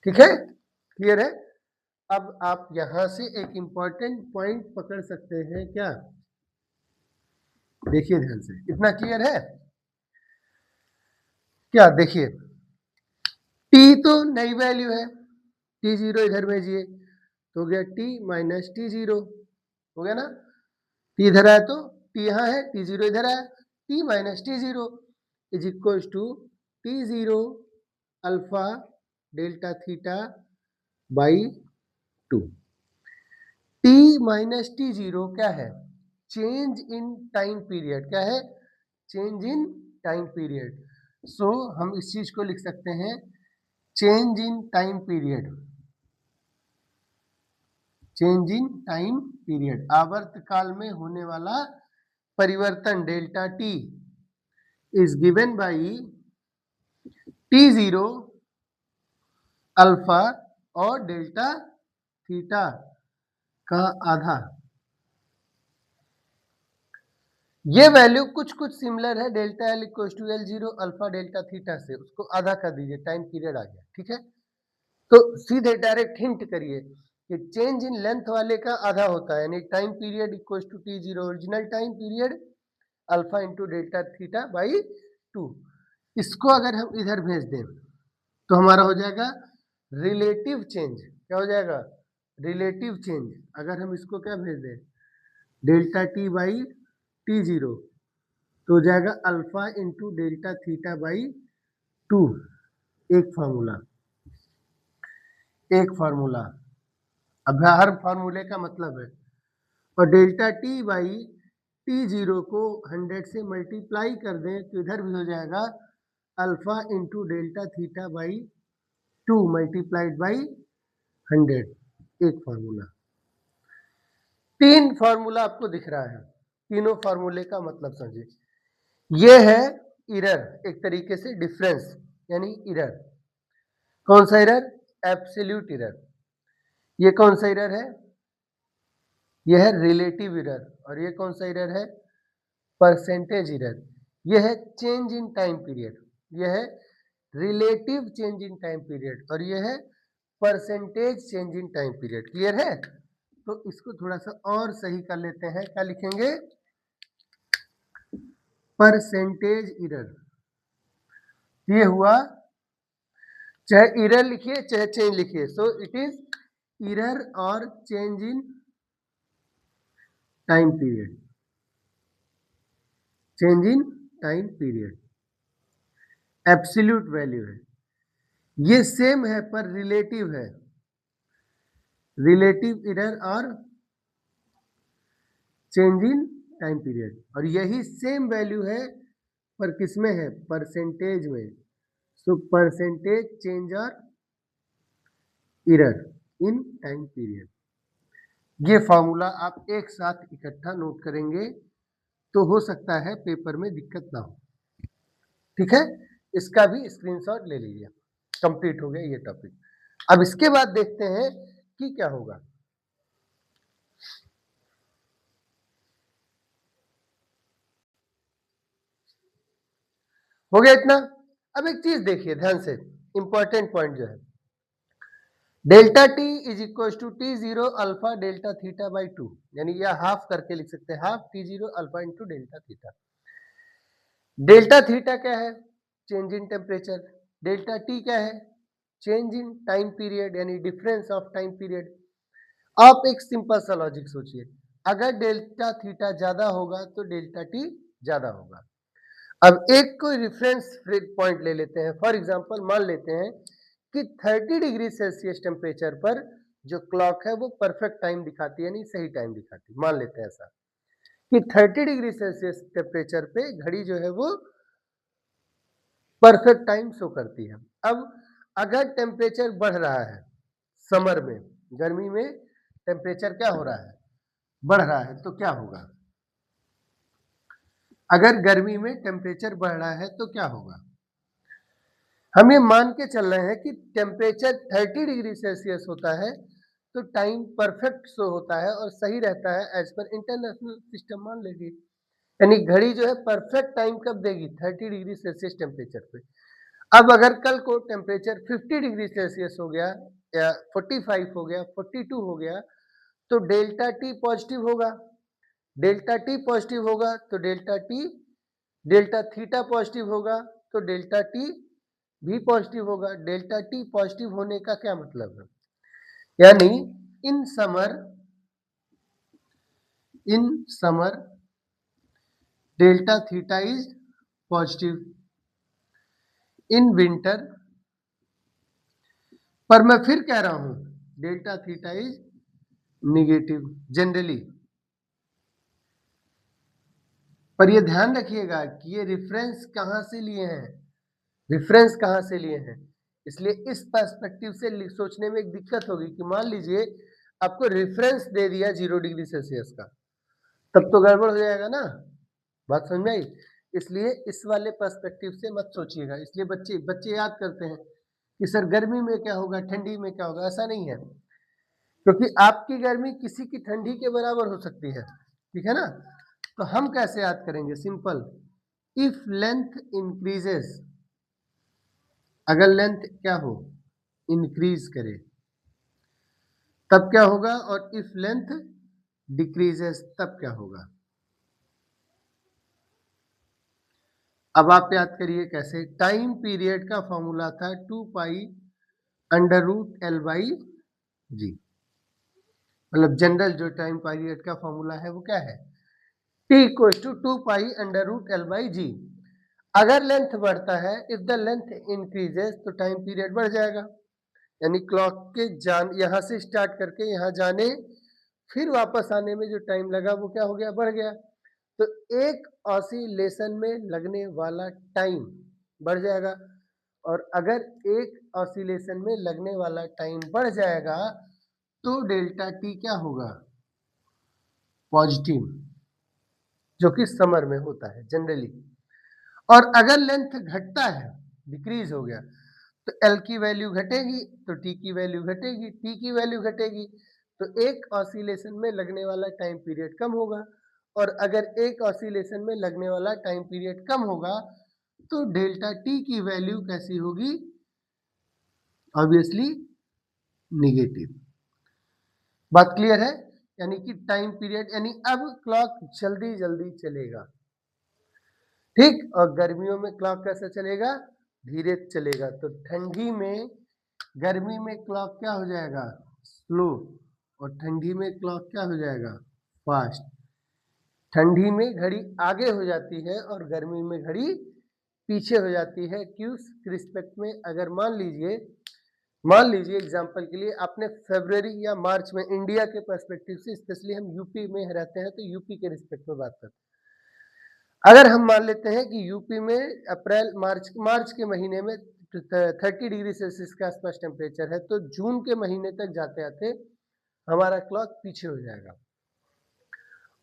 ठीक है, क्लियर है? अब आप यहां से एक इंपॉर्टेंट पॉइंट पकड़ सकते हैं क्या? देखिए ध्यान से, इतना क्लियर है क्या? देखिए T तो नई वैल्यू है, T0 इधर भेजिए तो हो गया T माइनस T0, हो गया ना? T इधर आया तो T यहाँ है, T0 इधर आया, T minus T0 is equal to T0 alpha delta theta by 2। T minus T0 क्या है? Change in time period. क्या है? Change in time period. So हम इस चीज को लिख सकते हैं change in time period, change in time period, आवर्त काल में होने वाला परिवर्तन delta T is given by T0 alpha और डेल्टा थीटा का आधा। ये वैल्यू कुछ कुछ सिमिलर है delta L equal to L0 alpha delta theta से, उसको आधा कर दीजिए, टाइम पीरियड आ गया। ठीक है, तो सीधे डायरेक्ट हिंट करिए कि चेंज इन लेंथ वाले का आधा होता है, यानी time period equals to T zero original time period alpha into delta theta by 2। इसको अगर हम इधर भेज दें तो हमारा हो जाएगा रिलेटिव चेंज। क्या हो जाएगा? Relative change. अगर हम इसको क्या भेज दें, delta T by T zero, तो हो जाएगा alpha into delta theta by 2। एक फार्मूला, एक फार्मूला। अब हर फार्मूले का मतलब है, और delta T by T zero को 100 से मल्टीप्लाई कर दें तो इधर भी हो जाएगा alpha into delta theta by 2 multiplied by 100। एक फार्मूला। तीन फार्मूला आपको दिख रहा है, तीनों फार्मूले का मतलब समझिए। ये है इरर, एक तरीके से डिफरेंस यानी इरर। कौन सा इरर? Absolute error. ये कौन सा इरर है? यह है रिलेटिव इरर। और ये कौन सा इरर है? Percentage error. यह है चेंज इन टाइम पीरियड। यह है relative change in time period और यह है percentage change in time period. Clear है? तो इसको थोड़ा सा और सही कर लेते हैं। क्या लिखेंगे? Percentage error. ये हुआ, चाहे इरर लिखिए चाहे चेंज लिखिए, सो इट इज इरर और change in time period. Change in time period absolute value है। ये सेम है पर रिलेटिव है। रिलेटिव इरर और चेंज इन टाइम पीरियड, और यही सेम वैल्यू है पर किसमें है? परसेंटेज में। सो परसेंटेज चेंज और इरर इन टाइम पीरियड। ये फॉर्मूला आप एक साथ इकट्ठा नोट करेंगे तो हो सकता है पेपर में दिक्कत ना हो। ठीक है? इसका भी स्क्रीनशॉट ले लीजिए। कंप्लीट हो गया ये टॉपिक। अब इसके बाद देखते हैं कि क्या होगा। हो गया इतना? अब एक चीज देखिए ध्यान से, इंपॉर्टेंट पॉइंट जो है, delta T is equal to T zero alpha delta theta by 2, यानी यह हाफ करके लिख सकते हैं, half T zero alpha into delta theta. Delta theta क्या है? Change in temperature. Delta T क्या है? चेंज इन टाइम पीरियड यानी डिफरेंस ऑफ टाइम पीरियड। आप एक सिंपल सा लॉजिक सोचिए, अगर डेल्टा थीटा ज्यादा होगा तो डेल्टा टी ज्यादा होगा। अब एक कोई रेफरेंस पॉइंट ले लेते हैं। फॉर एग्जांपल मान लेते हैं कि 30 डिग्री सेल्सियस टेम्परेचर पर जो क्लॉक है वो परफेक्ट टाइम दिखाती है, यानी सही टाइम दिखाती है। मान लेते हैं ऐसा कि 30 डिग्री सेल्सियस टेम्परेचर पे घड़ी जो है वो परफेक्ट टाइम शो करती है। अब अगर टेम्परेचर बढ़ रहा है समर में, गर्मी में टेम्परेचर क्या हो रहा है? बढ़ रहा है, तो क्या होगा? अगर गर्मी में टेम्परेचर बढ़ रहा है तो क्या होगा? हम ये मान के चल रहे हैं कि टेम्परेचर 30 डिग्री सेल्सियस होता है तो टाइम परफेक्ट शो होता है और सही रहता है एज पर इंटरनेशनल सिस्टम मान लेगी। यानी घड़ी जो है परफेक्ट टाइम कब देगी? 30 डिग्री सेल्सियस टेम्परेचर पे। अब अगर कल को टेम्परेचर 50 डिग्री सेल्सियस हो गया या 45 हो गया, 42 हो गया, तो डेल्टा टी पॉजिटिव होगा। डेल्टा टी पॉजिटिव होगा तो डेल्टा थीटा पॉजिटिव होगा तो डेल्टा टी भी पॉजिटिव होगा। डेल्टा टी पॉजिटिव होने का क्या मतलब है? यानी in summer delta theta is positive, in winter, पर मैं फिर कह रहा हूं delta theta is negative generally. पर ये ध्यान रखिएगा कि ये रेफरेंस कहां से लिए हैं? रेफरेंस कहां से लिए हैं? इसलिए इस पर्सपेक्टिव से सोचने में एक दिक्कत होगी कि मान लीजिए आपको रेफरेंस दे दिया 0 डिग्री सेल्सियस का, तब तो गड़बड़ हो जाएगा ना। बात समझ में आई? इसलिए इस वाले पर्सपेक्टिव से मत सोचिएगा। इसलिए बच्चे बच्चे याद करते हैं कि सर गर्मी में क्या होगा, ठंडी में क्या होगा। ऐसा नहीं है, क्योंकि आपकी गर्मी किसी की ठंडी के बराबर हो सकती है। ठीक है ना? तो हम कैसे याद करेंगे? सिंपल, इफ लेंथ इंक्रीजेस, अगर लेंथ क्या हो? इंक्रीज करे, तब क्या होगा, और इफ लेंथ डिक्रीजेस तब क्या होगा। अब आप याद करिए कैसे। टाइम पीरियड का फॉर्मूला था 2 pi under root L by G, मतलब जनरल जो टाइम पीरियड का फॉर्मूला है वो क्या है, T equal to 2 pi under root L by G. अगर लेंथ बढ़ता है, इफ द लेंथ इंक्रीजेस, तो टाइम पीरियड बढ़ जाएगा, यानी क्लॉक के यहां से स्टार्ट करके यहां जाने फिर वापस आने में जो टाइम लगा वो क्या हो गया, बढ़ गया। तो एक ऑसिलेशन में लगने वाला टाइम बढ़ जाएगा, और अगर एक ऑसिलेशन में लगने वाला टाइम बढ़ जाएगा तो डेल्टा टी क्या होगा, पॉजिटिव, जो कि समर में होता है जनरली। और अगर लेंथ घटता है, डिक्रीज हो गया, तो एल की वैल्यू घटेगी तो टी की वैल्यू घटेगी, टी की वैल्यू घटेगी तो एक ऑसिलेशन में लगने वाला टाइम पीरियड कम होगा, और अगर एक ऑसिलेशन में लगने वाला टाइम पीरियड कम होगा तो डेल्टा टी की वैल्यू कैसी होगी, ऑब्वियसली निगेटिव। बात क्लियर है, यानी कि टाइम पीरियड, यानी अब क्लॉक जल्दी जल्दी चलेगा, ठीक। और गर्मियों में क्लॉक कैसे चलेगा, धीरे चलेगा। तो ठंडी में, गर्मी में क्लॉक क्या हो जाएगा, स्लो, और ठंडी में क्लॉक क्या हो जाएगा, फास्ट। ठंडी में घड़ी आगे हो जाती है और गर्मी में घड़ी पीछे हो जाती है। क्यूस रिस्पेक्ट में, अगर मान लीजिए एग्जांपल के लिए आपने फरवरी या मार्च में, इंडिया के पर्सपेक्टिव से, स्पेशली हम यूपी में रहते हैं तो यूपी के रिस्पेक्ट में बात करते हैं। अगर हम मान लेते हैं कि यूपी में अप्रैल मार्च के महीने में 30 डिग्री सेल्सियस के आसपास टेम्परेचर है, तो जून के महीने तक जाते आते हमारा क्लॉक पीछे हो जाएगा,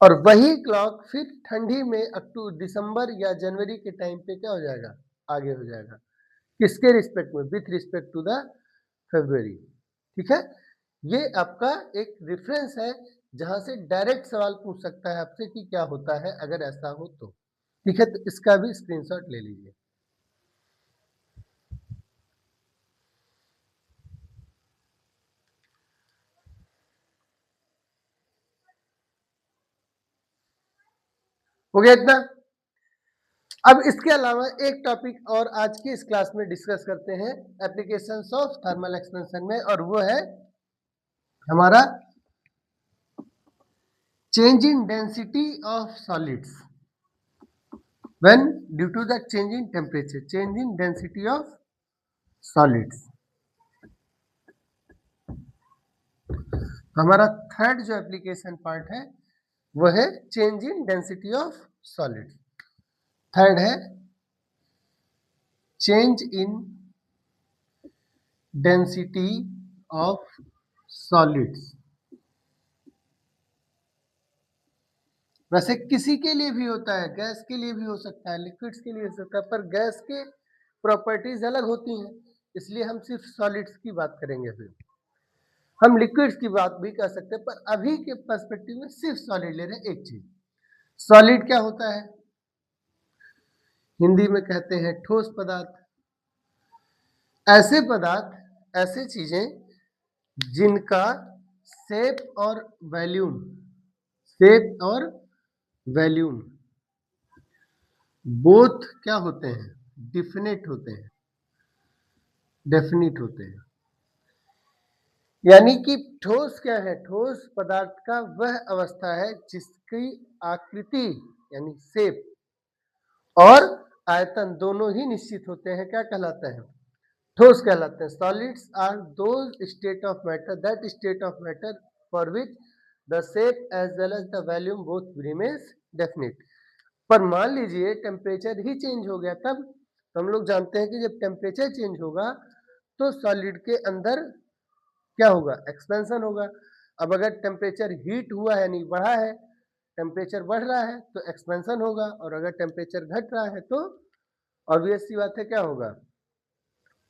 और वही क्लॉक फिर ठंडी में अक्टूबर दिसंबर या जनवरी के टाइम पे क्या हो जाएगा, आगे हो जाएगा। किसके रिस्पेक्ट में, with respect to the February. ठीक है, ये आपका एक रेफरेंस है जहां से डायरेक्ट सवाल पूछ सकता है आपसे कि क्या होता है अगर ऐसा हो तो। ठीक है, तो इसका भी स्क्रीनशॉट ले लीजिए। हो गया इतना। अब इसके अलावा एक टॉपिक और आज की इस क्लास में डिस्कस करते हैं एप्लीकेशंस ऑफ थर्मल एक्सपेंशन में, और वो है हमारा change in density of solids when due to the change in temperature, change in density of solids। हमारा थर्ड जो एप्लीकेशन पार्ट है वो है change in density of solids. Third है change in density of solids. वैसे किसी के लिए भी होता है, गैस के लिए भी हो सकता है, लिक्विड्स के लिए हो सकता है, पर गैस के प्रॉपर्टीज अलग होती हैं, इसलिए हम सिर्फ सॉलिड्स की बात करेंगे। फिर हम लिक्विड्स की बात भी कर सकते हैं, पर अभी के पर्सपेक्टिव में सिर्फ सॉलिड ले रहे हैं। एक चीज, सॉलिड क्या होता है, हिंदी में कहते हैं ठोस पदार्थ। ऐसे पदार्थ, ऐसे चीजें जिनका शेप और वॉल्यूम, शेप और वॉल्यूम बोथ क्या होते हैं, डिफिनिट होते हैं, डेफिनिट होते हैं। यानी कि ठोस क्या है, ठोस पदार्थ का वह अवस्था है जिसकी आकृति यानी शेप और आयतन दोनों ही निश्चित होते हैं, क्या कहलाते हैं, ठोस कहलाते हैं। Solids are those state of matter, that state of matter for which the shape as well as the volume both remains definite. पर मान लीजिए टेम्परेचर ही चेंज हो गया, तब हम लोग जानते हैं कि जब टेम्परेचर चेंज होगा तो सॉलिड के अंदर क्या होगा, एक्सपेंशन होगा। अब अगर टेम्परेचर हीट हुआ है, यानी बढ़ा है, टेम्परेचर बढ़ रहा है तो एक्सपेंशन होगा, और अगर टेम्परेचर घट रहा है तो ऑब्वियस सी बात है क्या होगा,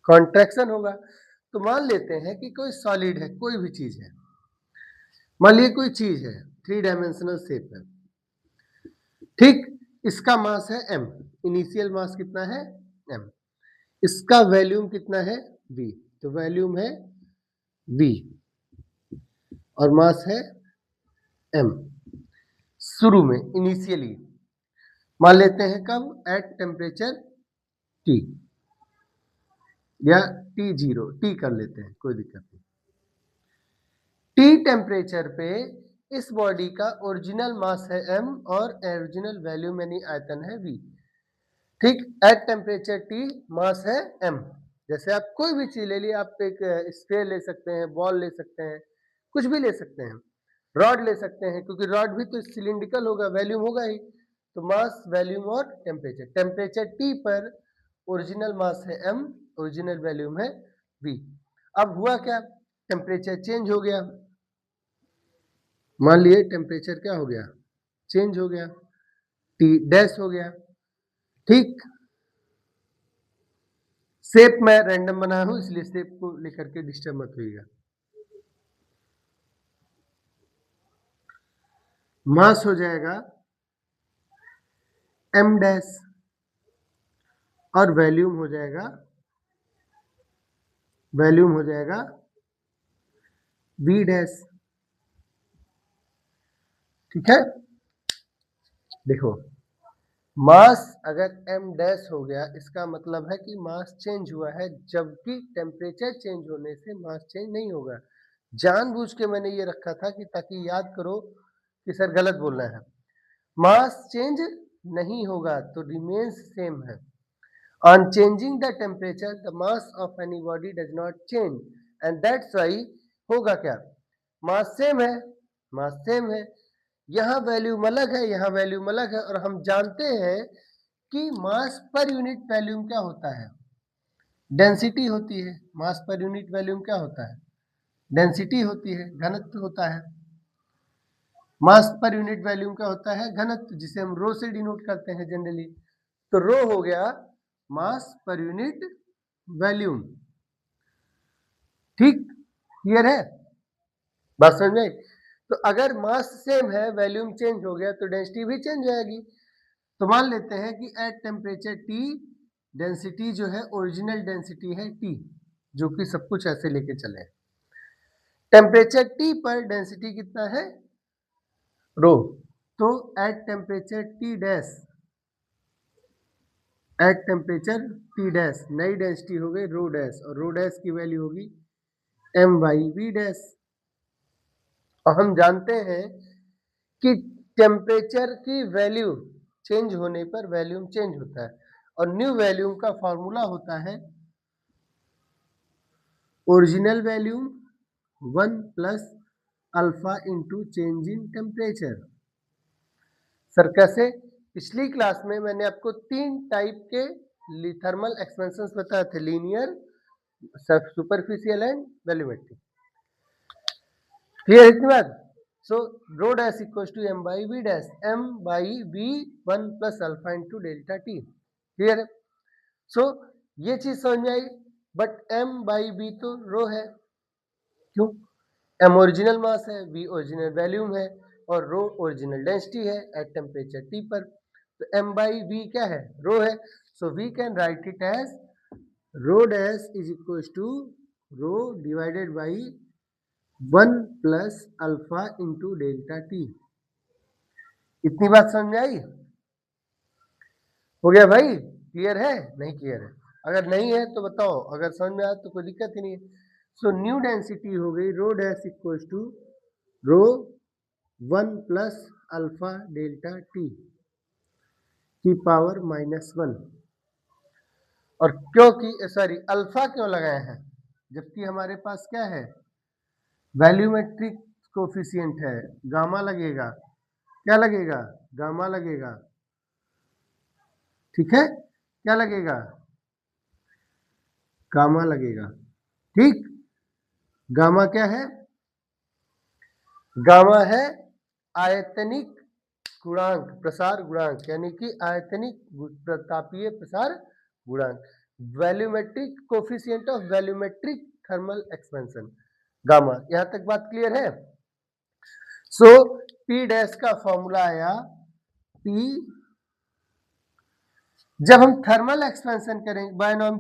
कॉन्ट्रैक्शन होगा। तो मान लेते हैं कि कोई सॉलिड है, कोई भी चीज है, मान लीजिए कोई चीज है, 3 डायमेंशनल शेप है, ठीक। इसका मास है m, इनिशियल मास कितना है m, इसका वॉल्यूम कितना है v, तो वॉल्यूम है v। और मास है m। शुरू में इनिशियली मान लेते हैं कब, एट टेम्परेचर T या T0, T कर लेते हैं, कोई दिक्कत नहीं। T टेम्परेचर पे इस बॉडी का ओरिजिनल मास है m और ओरिजिनल वैल्यूम यानी आयतन है v। ठीक, एट टेम्परेचर T मास है m। जैसे आप कोई भी चीज ले लिए, आप एक स्फीयर ले सकते हैं, बॉल ले सकते हैं, कुछ भी ले सकते हैं, रॉड ले सकते हैं, क्योंकि रॉड भी तो सिलिंड्रिकल होगा, वैल्यूम होगा ही। तो मास, वैल्यूम और टेम्परेचर, टेम्परेचर T पर ओरिजिनल मास है m, ओरिजिनल वैल्यूम है v। अब हुआ क्या, टेम्परेचर चेंज हो गया, मान लिए टेम्परेचर क्या हो गया, चेंज हो गया, T डैश हो गया। ठीक, शेप मैं रैंडम बनाया हूं, इसलिए शेप को लेकर के डिस्टर्ब मत होइएगा। मास हो जाएगा m डैश और वैल्यूम हो जाएगा v डैश। ठीक है, देखो मास अगर m डैश हो गया, इसका मतलब है कि मास चेंज हुआ है, जबकि टेम्परेचर चेंज होने से मास चेंज नहीं होगा। जानबूझ के मैंने ये रखा था कि ताकि याद करो कि सर गलत बोल रहे हैं। मास चेंज नहीं होगा तो रिमेन्स सेम है। On changing the temperature, the mass of any body does not change, and that's why होगा क्या, मास सेम है, मास सेम है, यहाँ वैल्यूम अलग है, यहाँ वैल्यूम अलग है, और हम जानते हैं कि मास पर यूनिट वैल्यूम क्या होता है, डेंसिटी होती है। मास पर यूनिट वैल्यूम क्या होता है, डेंसिटी होती है, घनत्व होता है। मास पर यूनिट वैल्यूम क्या होता है, घनत्व, जिसे हम रो से डिनोट करते हैं जनरली। तो रो हो गया मास पर यूनिट वैल्यूम। ठीक, क्लियर है, बात समझ में आई? तो अगर मास सेम है, वैल्यूम चेंज हो गया, तो डेंसिटी भी चेंज हो जाएगी। तो मान लेते हैं कि एट टेम्परेचर T डेंसिटी जो है, ओरिजिनल डेंसिटी है T, जो कि सब कुछ ऐसे लेके चले। टेम्परेचर T पर डेंसिटी कितना है, रो। तो at temperature T dash, at temperature T dash, नई डेंसिटी हो गई रो डैश, और रो डैश की वैल्यू होगी m बाई वी डैश। और हम जानते हैं कि टेम्परेचर की वैल्यू चेंज होने पर वैल्यूम चेंज होता है, और न्यू वैल्यूम का फॉर्मूला होता है original volume 1 plus alpha into change in temperature. Sir कैसे, पिछली क्लास में मैंने आपको 3 टाइप के थर्मल एक्सपेंशन बताए थे, linear, superficial and volumetric. Clear इतनी बात? So rho dash equals to m by v dash, m by v 1 plus alpha into delta t। Clear है? सो ये चीज समझ में आई, बट m बाई v तो रो है, क्यों, m ओरिजिनल मास है, v ओरिजिनल वैल्यूम है, और रो ओरिजिनल डेंसिटी है एट टेम्परेचर T पर। तो m बाई v क्या है, रो है। So we can write it as rho dash is equal to rho divided by 1 plus alpha into delta T. इतनी बात समझ में आई? हो गया भाई, क्लियर है, नहीं क्लियर है? अगर नहीं है तो बताओ, अगर समझ में आया तो कोई दिक्कत ही नहीं है। सो न्यू डेंसिटी हो गई rho dash equals to rho 1 plus alpha delta T की पावर -1। और क्योंकि सॉरी अल्फा क्यों लगाए हैं, जबकि हमारे पास क्या है, वैल्यूमेट्रिक कोफिशिएंट है, गामा लगेगा, क्या लगेगा, गामा लगेगा। ठीक है, क्या लगेगा, गामा लगेगा। ठीक, गामा क्या है, गामा है आयतनिक गुणांक, प्रसार गुणांक, यानी कि आयतनिक तापीय प्रसार गुणांक, volumetric coefficient of volumetric thermal expansion, gamma. यहां तक बात क्लियर है? सो P डैश का फॉर्मूला आया, P जब हम थर्मल एक्सपेंशन करेंगे,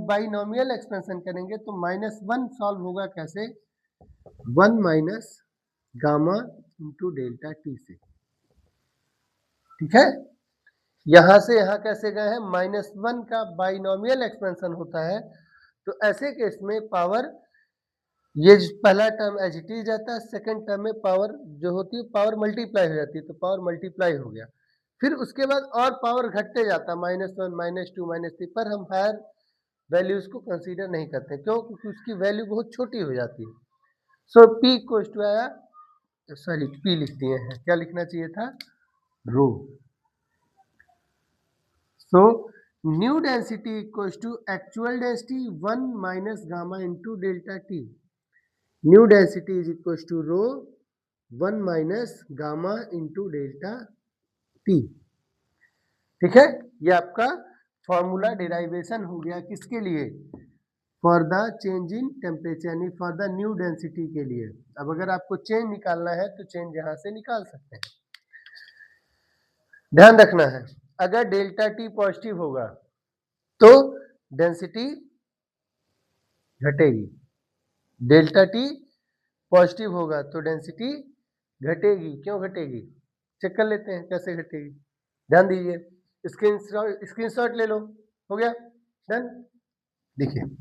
बाइनोमियल एक्सपेंशन करेंगे, तो -1 सॉल्व होगा कैसे, 1 minus gamma into delta T से। ठीक है, यहां से यहां कैसे गए हैं, -1 का बाइनोमियल एक्सपेंशन होता है, तो ऐसे केस में पावर, ये पहला टर्म एज इट इज रहता है, सेकंड टर्म में पावर जो होती है पावर मल्टीप्लाई हो जाती है, तो पावर मल्टीप्लाई हो गया, फिर उसके बाद और पावर घटते जाता है, -1 -2 -3, पर हम हायर वैल्यूज को कंसीडर नहीं करते, क्यों, क्योंकि उसकी वैल्यू बहुत छोटी हो जाती है। सो पी इक्वल टू आया, सॉरी पी लिख दिए हैं, क्या लिखना चाहिए था, rho. So new density equal to actual density 1 minus gamma into delta T. New density is equal to rho 1 minus gamma into delta T. ठीक है, ये आपका फॉर्मूला डिराइवेशन हो गया, किसके लिए, for the change in temperature, यानी फॉर द न्यू डेंसिटी के लिए। अब अगर आपको चेंज निकालना है तो चेंज यहां से निकाल सकते हैं। ध्यान रखना है, अगर डेल्टा टी पॉजिटिव होगा तो डेंसिटी घटेगी, डेल्टा टी पॉजिटिव होगा तो डेंसिटी घटेगी। क्यों घटेगी, चेक कर लेते हैं कैसे घटेगी। ध्यान दीजिए, स्क्रीनशॉट ले लो, हो गया डन। देखिए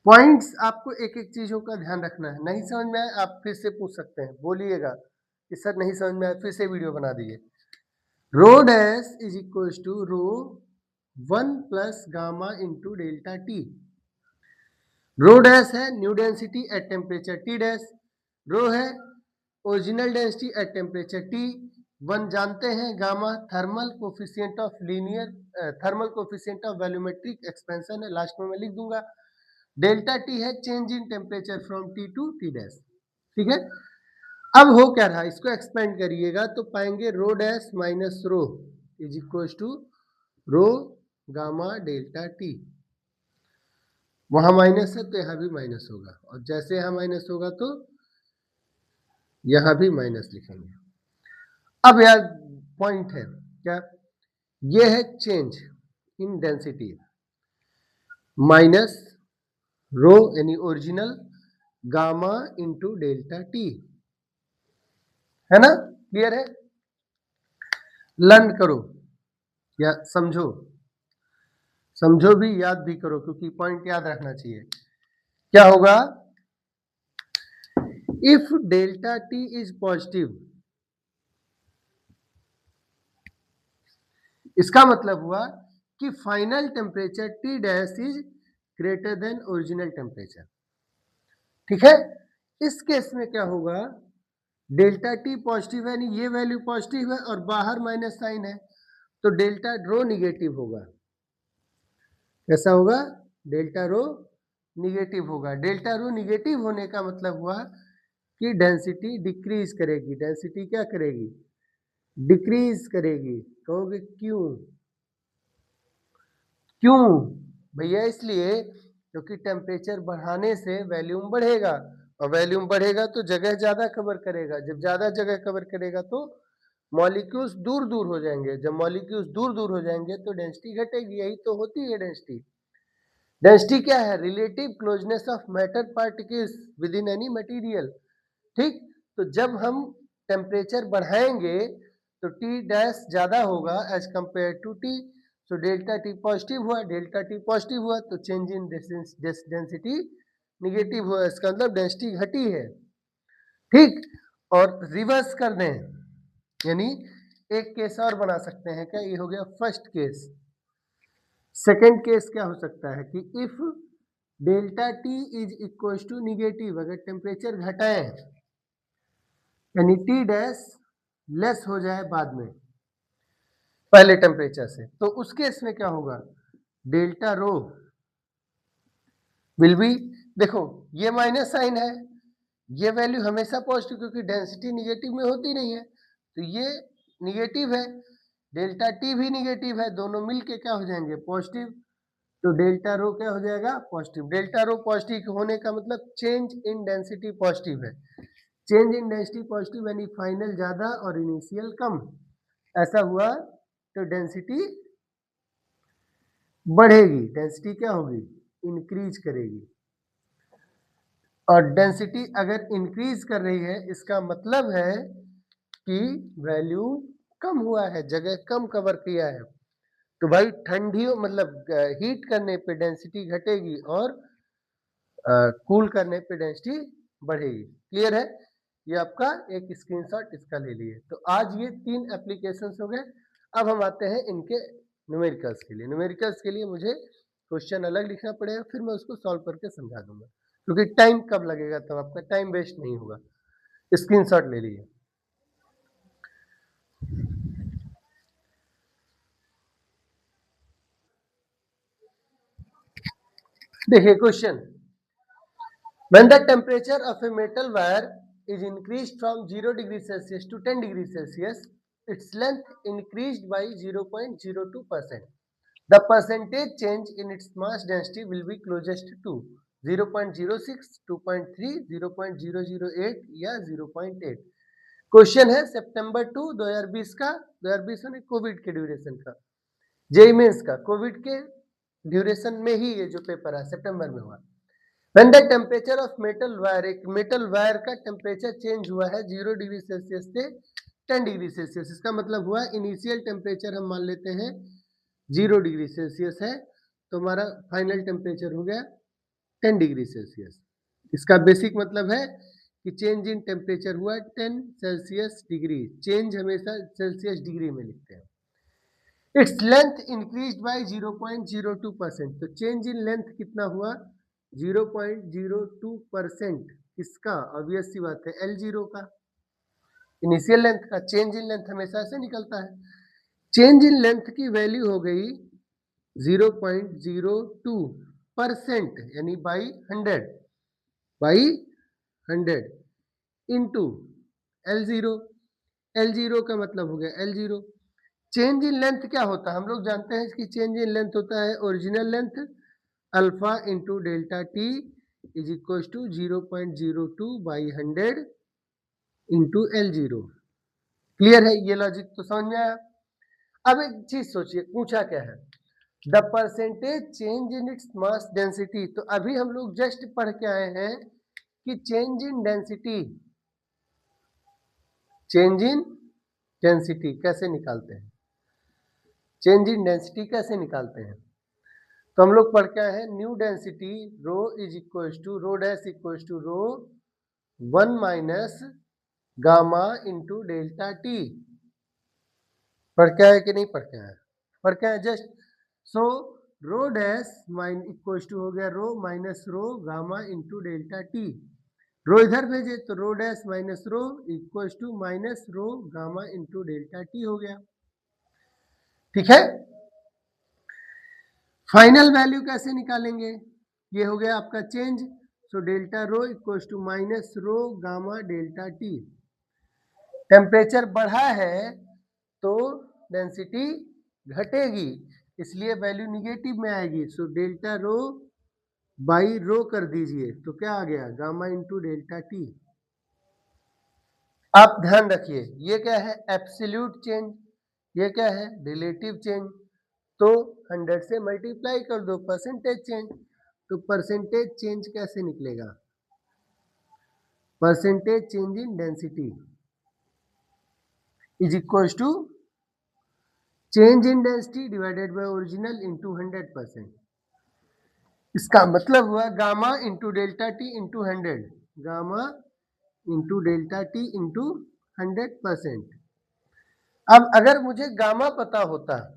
पॉइंट्स, आपको एक एक चीजों का ध्यान रखना है, नहीं समझ में आए आप फिर से पूछ सकते हैं, बोलिएगा कि सर नहीं समझ में आया, फिर से वीडियो बना दीजिए। Rho dash is equal to rho 1 plus gamma into delta T. Rho dash है new density at temperature T dash, rho है original density at temperature T, 1 जानते हैं, gamma thermal coefficient of linear thermal coefficient of volumetric expansion है, लास्ट में मैं लिख दूंगा, डेल्टा टी है change in temperature from T to T dash. ठीक है, अब हो क्या रहा, इसको एक्सपेंड करिएगा तो पाएंगे rho dash minus rho is equal to rho gamma delta T. वहां माइनस है तो यहां भी माइनस होगा, और जैसे यहां माइनस होगा तो यहां भी माइनस लिखेंगे। अब यार पॉइंट है क्या, ये है change in density, minus rho यानी original gamma into delta T, है ना, क्लियर है। लर्न करो या समझो, समझो भी याद भी करो, क्योंकि पॉइंट याद रखना चाहिए। क्या होगा, if delta T is positive, इसका मतलब हुआ कि final temperature T dash is greater than original temperature. ठीक है, इस केस में क्या होगा, डेल्टा टी पॉजिटिव है, यानी ये वैल्यू पॉजिटिव है और बाहर माइनस साइन है, तो डेल्टा रो निगेटिव होगा। कैसा होगा, डेल्टा रो निगेटिव होगा। डेल्टा रो निगेटिव होने का मतलब हुआ कि डेंसिटी डिक्रीज करेगी। डेंसिटी क्या करेगी, डिक्रीज करेगी। कहोगे क्यों, क्यों भैया, इसलिए क्योंकि टेम्परेचर बढ़ाने से वॉल्यूम बढ़ेगा, और वॉल्यूम बढ़ेगा तो जगह ज्यादा कवर करेगा, जब ज्यादा जगह कवर करेगा तो मॉलिक्यूल्स दूर दूर हो जाएंगे, जब मॉलिक्यूल्स दूर दूर हो जाएंगे तो डेंसिटी घटेगी। यही तो होती है डेंसिटी। डेंसिटी क्या है, relative closeness of matter particles with in any material. ठीक, तो जब हम टेम्परेचर बढ़ाएंगे तो टी डैश ज्यादा होगा एज कंपेयर टू टी, तो डेल्टा टी पॉजिटिव हुआ, डेल्टा टी पॉजिटिव हुआ तो चेंज इन डेंसिटी निगेटिव हुआ, इसका मतलब डेंसिटी घटी है। ठीक, और रिवर्स कर दें, यानी एक केस और बना सकते हैं, क्या, ये हो गया फर्स्ट केस। सेकेंड केस क्या हो सकता है कि if delta T is equal to negative, अगर टेम्परेचर घटाएं यानी टी डैश लेस हो जाए बाद में पहले टेम्परेचर से, तो उस केस में क्या होगा, डेल्टा रो विल बी, देखो ये माइनस साइन है, ये वैल्यू हमेशा पॉजिटिव, क्योंकि डेंसिटी निगेटिव में होती नहीं है, तो ये निगेटिव है, डेल्टा टी भी निगेटिव है, दोनों मिलके क्या हो जाएंगे, पॉजिटिव, तो डेल्टा रो क्या हो जाएगा, पॉजिटिव। डेल्टा रो पॉजिटिव होने का मतलब चेंज इन डेंसिटी पॉजिटिव है, चेंज इन डेंसिटी पॉजिटिव यानी फाइनल ज्यादा और इनिशियल कम, ऐसा हुआ तो डेंसिटी बढ़ेगी। डेंसिटी क्या होगी, इंक्रीज करेगी, और डेंसिटी अगर इंक्रीज कर रही है इसका मतलब है कि वैल्यू कम हुआ है, जगह कम कवर किया है। तो भाई ठंडी मतलब हीट करने पे डेंसिटी घटेगी और कूल करने पे डेंसिटी बढ़ेगी। क्लियर है? ये आपका एक स्क्रीनशॉट इसका ले लिए। तो आज ये 3 एप्लीकेशंस हो गए। अब हम आते हैं इनके न्यूमेरिकल्स के लिए। न्यूमेरिकल्स के लिए मुझे क्वेश्चन अलग लिखना पड़ेगा, फिर मैं उसको सॉल्व करके समझा दूंगा, क्योंकि टाइम कब लगेगा, तब आपका टाइम वेस्ट नहीं होगा। स्क्रीनशॉट ले लीजिए। देखिए question, when the temperature of a metal wire is increased from 0 degree Celsius to 10 degree Celsius, its length increased by 0.02%. The percentage change in its mass density will be closest to 0.06, 2.3, 0.008 या 0.8। क्वेश्चन है सितंबर 2 2020 का, 2020 में कोविड के ड्यूरेशन का, जेईई मेंस का कोविड के ड्यूरेशन में ही ये जो पेपर है सितंबर में हुआ। When the temperature of metal wire, एक मेटल वायर का टेम्परेचर चेंज हुआ है 0 डिग्री सेल्सियस से 10 डिग्री सेल्सियस, इसका मतलब हुआ इनिशियल टेम्परेचर हम मान लेते हैं 0 डिग्री सेल्सियस है, तो हमारा फाइनल टेम्परेचर हो गया 10 डिग्री सेल्सियस। इसका बेसिक मतलब है कि चेंज इन टेम्परेचर हुआ 10 सेल्सियस डिग्री, चेंज हमेशा सेल्सियस डिग्री में लिखते हैं। इट्स लेंथ इंक्रीज बाय 0.02%, तो चेंज इन लेंथ कितना हुआ 0.02%। किसका? ऑब्वियस सी बात है L0 का, इनिशियल लेंथ का। चेंज इन लेंथ हमेशा से निकलता है। चेंज इन लेंथ की वैल्यू हो गई 0.02% यानी बाई 100 इंटू L0। L0 का मतलब हो गया L0। चेंज इन लेंथ क्या होता है? हम लोग जानते हैं कि चेंज इन लेंथ होता है original length alpha into delta T is equal to 0.02 by 100 into L0। Clear है? ये लॉजिक तो समझ में आया। अब एक चीज सोचिए, पूछा क्या है, the percentage change in its mass density. तो अभी हम लोग जस्ट पढ़ के आए हैं कि change in density, change in density कैसे निकालते हैं, चेंज इन डेंसिटी कैसे निकालते हैं। तो हम लोग पढ़ के आए हैं new density rho is equal to rho dash equal to rho 1 minus gamma into delta T. पढ़ के आए कि नहीं पढ़ के आए? पढ़ के आए just. So rho dash mine equal to हो गया rho minus rho gamma into delta T. Rho इधर भेजे तो rho dash minus rho equal to minus rho gamma into delta t हो गया। ठीक है? फाइनल वैल्यू कैसे निकालेंगे? ये हो गया आपका change, so delta rho equal to minus rho gamma delta T. Temperature बढ़ा है तो डेंसिटी घटेगी, इसलिए वैल्यू निगेटिव में आएगी। सो डेल्टा रो बाई रो कर दीजिए, तो क्या आ गया गामा इंटू डेल्टा टी। आप ध्यान रखिए, ये क्या है एब्सोल्यूट चेंज, ये क्या है रिलेटिव चेंज। तो 100 से मल्टीप्लाई कर दो परसेंटेज चेंज, तो परसेंटेज चेंज कैसे निकलेगा? Percentage change in density is equal to change in density divided by original into 100%। इसका मतलब हुआ gamma into delta T into 100, gamma into delta T into 100%। अब अगर मुझे गामा पता होता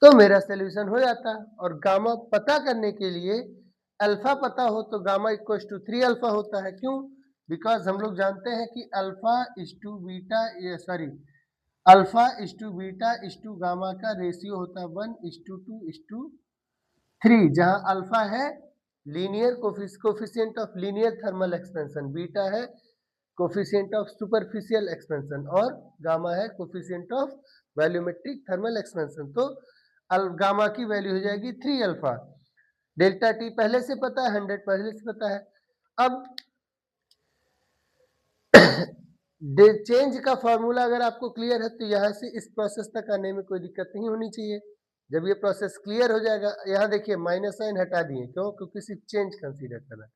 तो मेरा सोल्यूशन हो जाता, और गामा पता करने के लिए अल्फा पता हो तो गामा इक्वल टू 3 अल्फा होता है। क्यों? बिकॉज हम लोग जानते हैं कि alpha is to beta, sorry alpha is to beta is to gamma का रेशियो होता है 1:2:3, जहां अल्फा है linear coefficient of linear thermal expansion, beta है कोफिशिएंट ऑफ सुपरफिशियल एक्सपेंशन, और गामा है coefficient of volumetric thermal expansion. तो गामा की वैल्यू हो जाएगी 3 अल्फा। डेल्टा टी पहले से पता है, 100 पहले से पता है। अब चेंज का फॉर्मूला अगर आपको क्लियर है तो यहां से इस प्रोसेस तक आने में कोई दिक्कत नहीं होनी चाहिए। जब ये प्रोसेस क्लियर हो जाएगा, यहाँ देखिए माइनस साइन हटा दिए, क्यों? क्योंकि सिर्फ चेंज कंसीडर कर रहा है,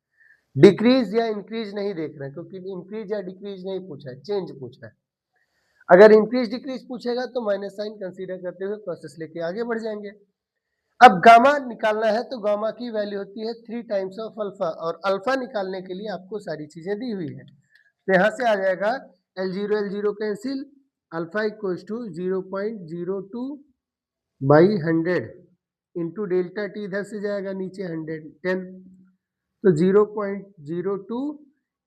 डिक्रीज या इंक्रीज नहीं देख रहे हैं, क्योंकि इंक्रीज या डिक्रीज नहीं पूछा है, चेंज पूछा है। अगर इंक्रीज डिक्रीज पूछेगा तो माइनस साइन कंसीडर करते हुए प्रोसेस लेके आगे बढ़ जाएंगे। अब गामा निकालना है तो गामा की वैल्यू होती है 3 टाइम्स ऑफ अल्फा, और अल्फा निकालने के लिए आपको सारी चीजें दी हुई है, तो यहाँ से आ जाएगा L zero cancel, alpha equals to 0.02 by 100 into delta T, इधर से जाएगा नीचे 110, तो 0.02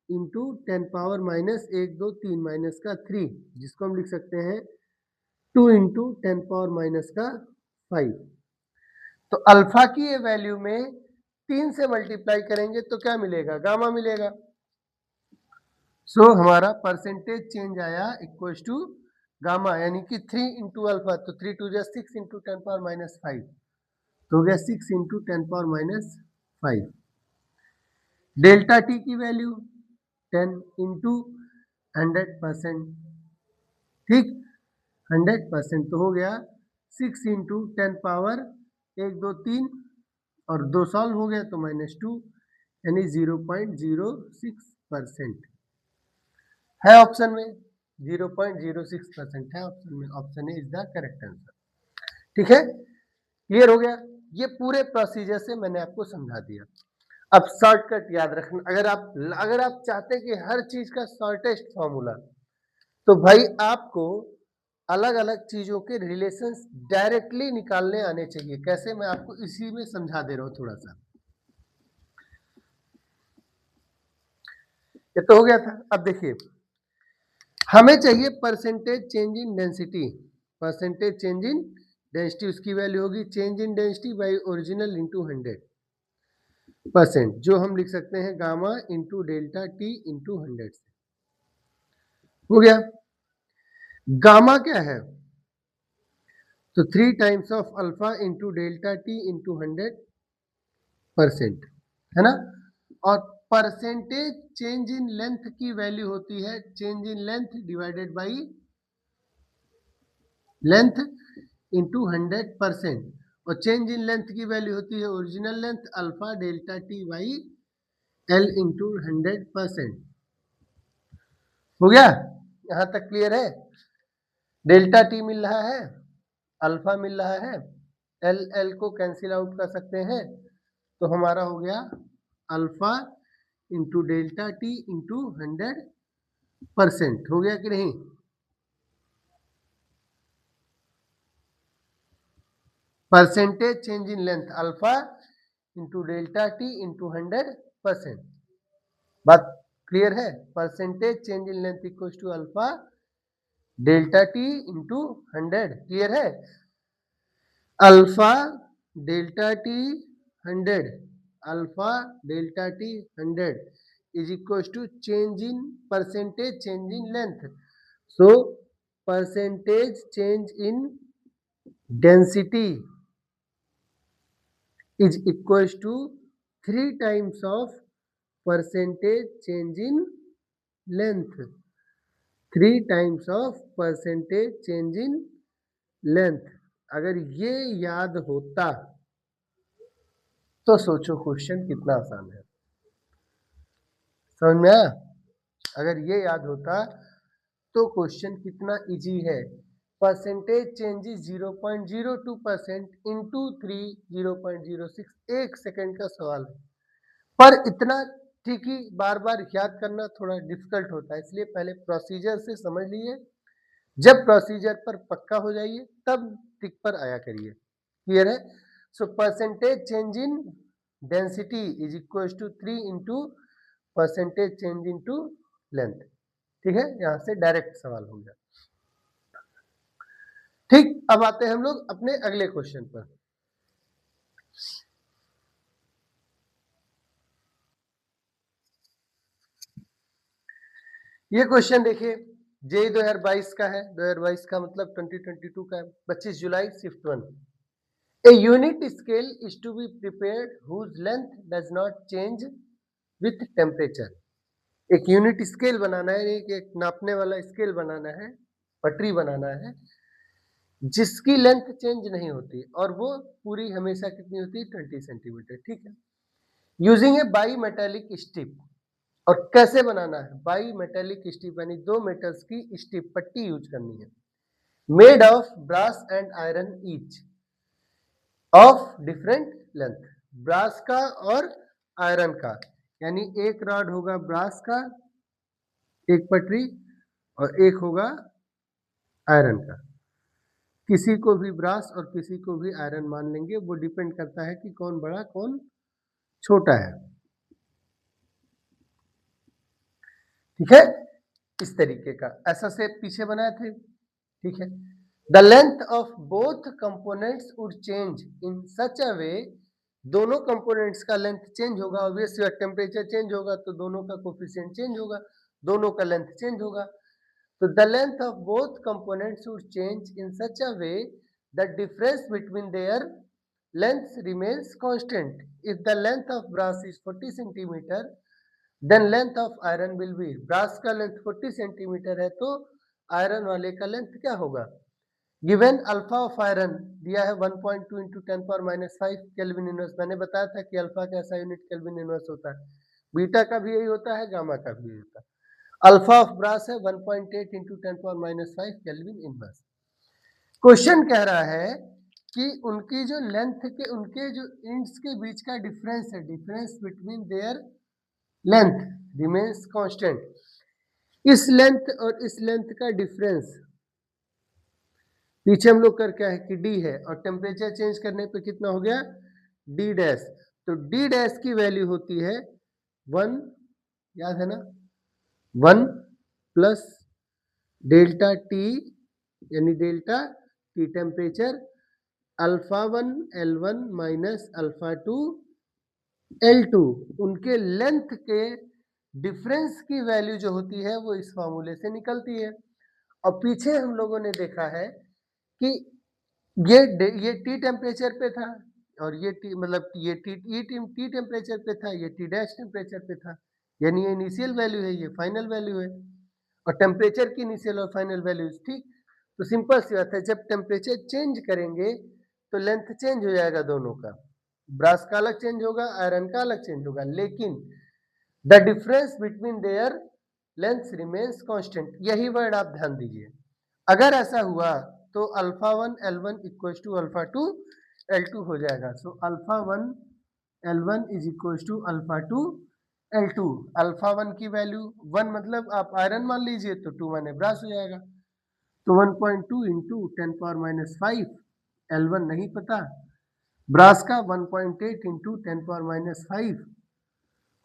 इंटू 10 पावर माइनस 1 2 3 माइनस का 3, जिसको हम लिख सकते हैं 2 इंटू 10 पावर माइनस का 5। तो अल्फा की ये वैल्यू में 3 से मल्टीप्लाई करेंगे तो क्या मिलेगा? गामा मिलेगा। सो हमारा परसेंटेज चेंज आया इक्वल टू गामा, यानी कि 3 इंटू अल्फा, तो 3 टू जा 6 इंटू 10 पावर माइनस 5, तो हो गया 6 into 10 power minus 5। Delta T की वैल्यू 10 इंटू 100%, ठीक, 100%, तो हो गया 6 इंटू 10 पावर 1 2 3, और 2 सॉल्व हो गया तो -2, यानी 0.06% है ऑप्शन में, 0.06% है ऑप्शन में, option A is the correct answer. ठीक है, क्लियर हो गया? ये पूरे प्रोसीजर से मैंने आपको समझा दिया। अब शॉर्टकट याद रखना, अगर आप चाहते हैं कि हर चीज का शॉर्टेस्ट फॉर्मूला, तो भाई आपको अलग अलग चीजों के रिलेशंस डायरेक्टली निकालने आने चाहिए। कैसे? मैं आपको इसी में समझा दे रहा हूं थोड़ा सा। ये तो हो गया था। अब देखिए, हमें चाहिए percentage change in density, percentage change in density, उसकी वैल्यू होगी change in density by original into 100%, जो हम लिख सकते हैं gamma into delta T into 100 से। हो गया। गामा क्या है? तो 3 times of alpha into delta T into 100%, है ना? और परसेंटेज चेंज इन लेंथ की वैल्यू होती है change in length divided by length into 100%, और चेंज इन लेंथ की वैल्यू होती है original length alpha delta T by L into 100%। हो गया? यहां तक क्लियर है? डेल्टा टी मिल रहा है, अल्फा मिल रहा है, एल एल को कैंसिल आउट कर सकते हैं, तो हमारा हो गया alpha into delta T into 100%। हो गया कि नहीं? Percentage change in length alpha into delta T into 100%। बात क्लियर है? Percentage change in length equal to alpha delta T into 100। Clear है? Alpha delta t 100, alpha delta t 100 is equal to change in percentage change in length, so percentage change in density is equals to 3 times of percentage change in length, 3 times of percentage change in length। अगर ये याद होता तो सोचो क्वेश्चन कितना आसान है। समझ में आया? अगर ये याद होता तो क्वेश्चन कितना इजी है। परसेंटेज चेंजेस 0.02% इंटू 3 0.06, 1 सेकेंड का सवाल है, पर इतना ठीक ही बार बार याद करना थोड़ा डिफिकल्ट होता है, इसलिए पहले प्रोसीजर से समझ लीजिए, जब प्रोसीजर पर पक्का हो जाइए तब टिक पर आया करिए। क्लियर है? So percentage change in density is equal to 3 into percentage change into length. ठीक है, यहां से डायरेक्ट सवाल हो गया। ठीक, अब आते हैं हम लोग अपने अगले क्वेश्चन पर। ये क्वेश्चन देखिए, जेई 2022 का है, 2022 का मतलब 2022 का है, 25 जुलाई shift 1। A unit scale is to be prepared whose length does not change with temperature. एक यूनिट स्केल बनाना है, एक नापने वाला स्केल बनाना है, पटरी बनाना है। जिसकी लेंथ चेंज नहीं होती और वो पूरी हमेशा कितनी होती है 20 सेंटीमीटर, ठीक है। Using A by metallic strip, और कैसे बनाना है, बाई मेटेलिक स्ट्रिप यानी 2 मेटल्स की स्ट्रिप पट्टी यूज करनी है, made of brass and iron each of different length, brass का और आयरन का, यानी एक रॉड होगा ब्रास का एक पटरी और एक होगा आयरन का, किसी को भी ब्रास और किसी को भी आयरन मान लेंगे, वो डिपेंड करता है कि कौन बड़ा कौन छोटा है, ठीक है। इस तरीके का ऐसा से पीछे बनाए थे, ठीक है। The length of both components would change in such a way, दोनों कंपोनेंट्स का लेंथ चेंज होगा, ऑब्वियसली टेम्परेचर चेंज होगा तो दोनों का कोफिशिएंट चेंज होगा, दोनों का लेंथ चेंज होगा। तो the length of both components would change in such a way that difference between their lengths remains constant. If the length of brass is 40 centimeter, then length of iron will be, brass का length 40 centimeter है तो iron वाले का length क्या होगा, given alpha of iron दिया है 1.2 into 10 power minus 5 Kelvin inverse, मैंने बताया था कि अल्फा कैसा यूनिट केल्विन इनवर्स होता है, बीटा का भी यही होता है, गामा का भी यही होता है। अल्फा ऑफ ब्रास है 1.8 into 10 power minus 5 kelvin inverse. Question कह रहा है कि उनकी जो लेंथ के उनके जो इंड्स के बीच का डिफरेंस है, difference between their length remains constant, इस लेंथ और इस लेंथ का डिफरेंस पीछे हम लोग कर क्या है कि डी है, और टेम्परेचर चेंज करने पे कितना हो गया डी डैश, तो डी डैश की वैल्यू होती है 1, याद है ना, 1 प्लस डेल्टा टी यानी delta T temperature, alpha 1 L1 minus alpha 2 L2, उनके लेंथ के डिफरेंस की वैल्यू जो होती है वो इस फॉर्मूले से निकलती है। और पीछे हम लोगों ने देखा है कि ये टी टेम्परेचर पे था और ये टी मतलब ये टी टेम्परेचर पे था, ये टी डैश टेम्परेचर पे था, यानी ये इनिशियल वैल्यू है, ये फाइनल वैल्यू है, और टेम्परेचर की इनिशियल और फाइनल वैल्यूज, ठीक। तो सिंपल सी बात है, जब टेम्परेचर चेंज करेंगे तो लेंथ चेंज हो जाएगा दोनों का, ब्रास का अलग चेंज होगा, आयरन का अलग चेंज होगा, लेकिन the difference between their length remains constant, यही वर्ड आप ध्यान दीजिए। अगर ऐसा हुआ तो alpha 1 L1 equal to alpha 2 L2 हो जाएगा, so alpha 1 L1 is equal to alpha 2 L2, alpha 1 की वैल्यू 1 मतलब आप आयरन मान लीजिए तो 2 माने ब्रास हो जाएगा, तो 1.2 इंटू 10 पावर माइनस 5, L1 नहीं पता, ब्रास का 1.8 इंटू 10 पावर माइनस 5,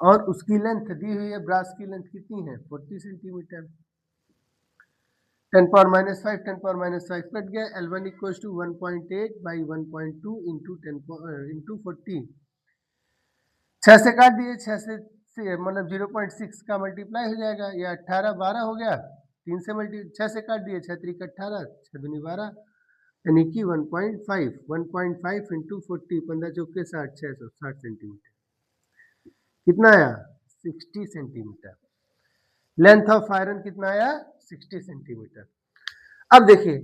और उसकी लेंथ दी हुई है, ब्रास की लेंथ कितनी है 40 centimetre, 10 power minus 5 10 power minus 5 cut गया, L1 equal to 1.8 by 1.2 into 10 into 40, 6 से काट दिए, 6 से मतलब 0.6 का मल्टीप्लाई हो जाएगा, ये 18 12 हो गया, 3 से 6 से काट दिए, 6 3 18 6 दूनी 12, यानी कि 1.5 इंटू 40, 15 चौके 60, 660 सेंटीमीटर, कितना आया 60 सेंटीमीटर, लेंथ ऑफ आयरन कितना आया 60 सेंटीमीटर। अब देखिए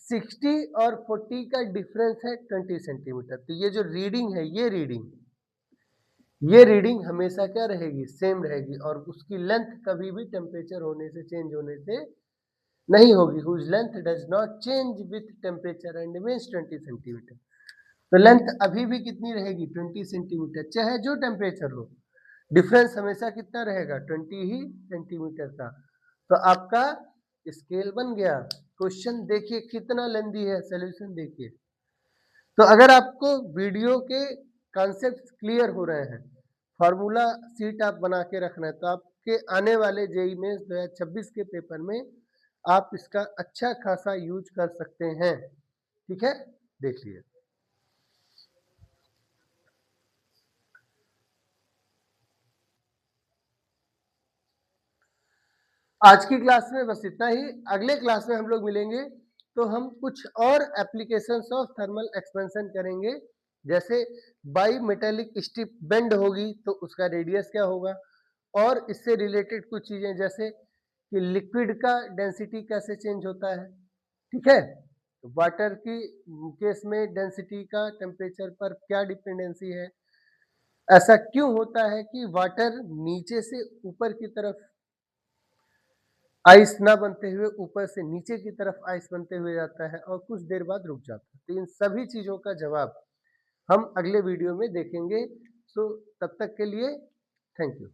60 और 40 का डिफरेंस है 20 सेंटीमीटर, तो ये जो रीडिंग है ये रीडिंग हमेशा क्या रहेगी सेम रहेगी, और उसकी लेंथ कभी भी टेम्परेचर होने से चेंज होने से नहीं होगी, whose length does not change with temperature and means 20 centimetre, तो लेंथ अभी भी कितनी रहेगी 20 सेंटीमीटर, चाहे जो टेम्परेचर हो, डिफरेंस हमेशा कितना रहेगा 20 ही सेंटीमीटर का। तो आपका स्केल बन गया। क्वेश्चन देखिए कितना लेंदी है, सॉल्यूशन देखिए। तो अगर आपको वीडियो के कॉन्सेप्ट क्लियर हो रहे हैं, फार्मूला सीट आप बना के रखना है, तो आपके आने वाले जेईई मेंस 2026 के पेपर में आप इसका अच्छा खासा यूज कर सकते हैं, ठीक है, देख लिए। आज की क्लास में बस इतना ही, अगले क्लास में हम लोग मिलेंगे तो हम कुछ और एप्लीकेशंस ऑफ थर्मल एक्सपेंशन करेंगे, जैसे बाई मेटेलिक स्ट्रिप बेंड होगी तो उसका रेडियस क्या होगा, और इससे रिलेटेड कुछ चीजें जैसे कि लिक्विड का डेंसिटी कैसे चेंज होता है, ठीक है। वाटर की केस में डेंसिटी का टेम्परेचर पर क्या डिपेंडेंसी है? ऐसा क्यों होता है कि वाटर नीचे से ऊपर की तरफ आइस ना बनते हुए ऊपर से नीचे की तरफ आइस बनते हुए जाता है और कुछ देर बाद रुक जाता है। तो इन सभी चीज़ों का जवाब हम अगले वीडियो में देखेंगे। सो तब तक के लिए थैंक यू।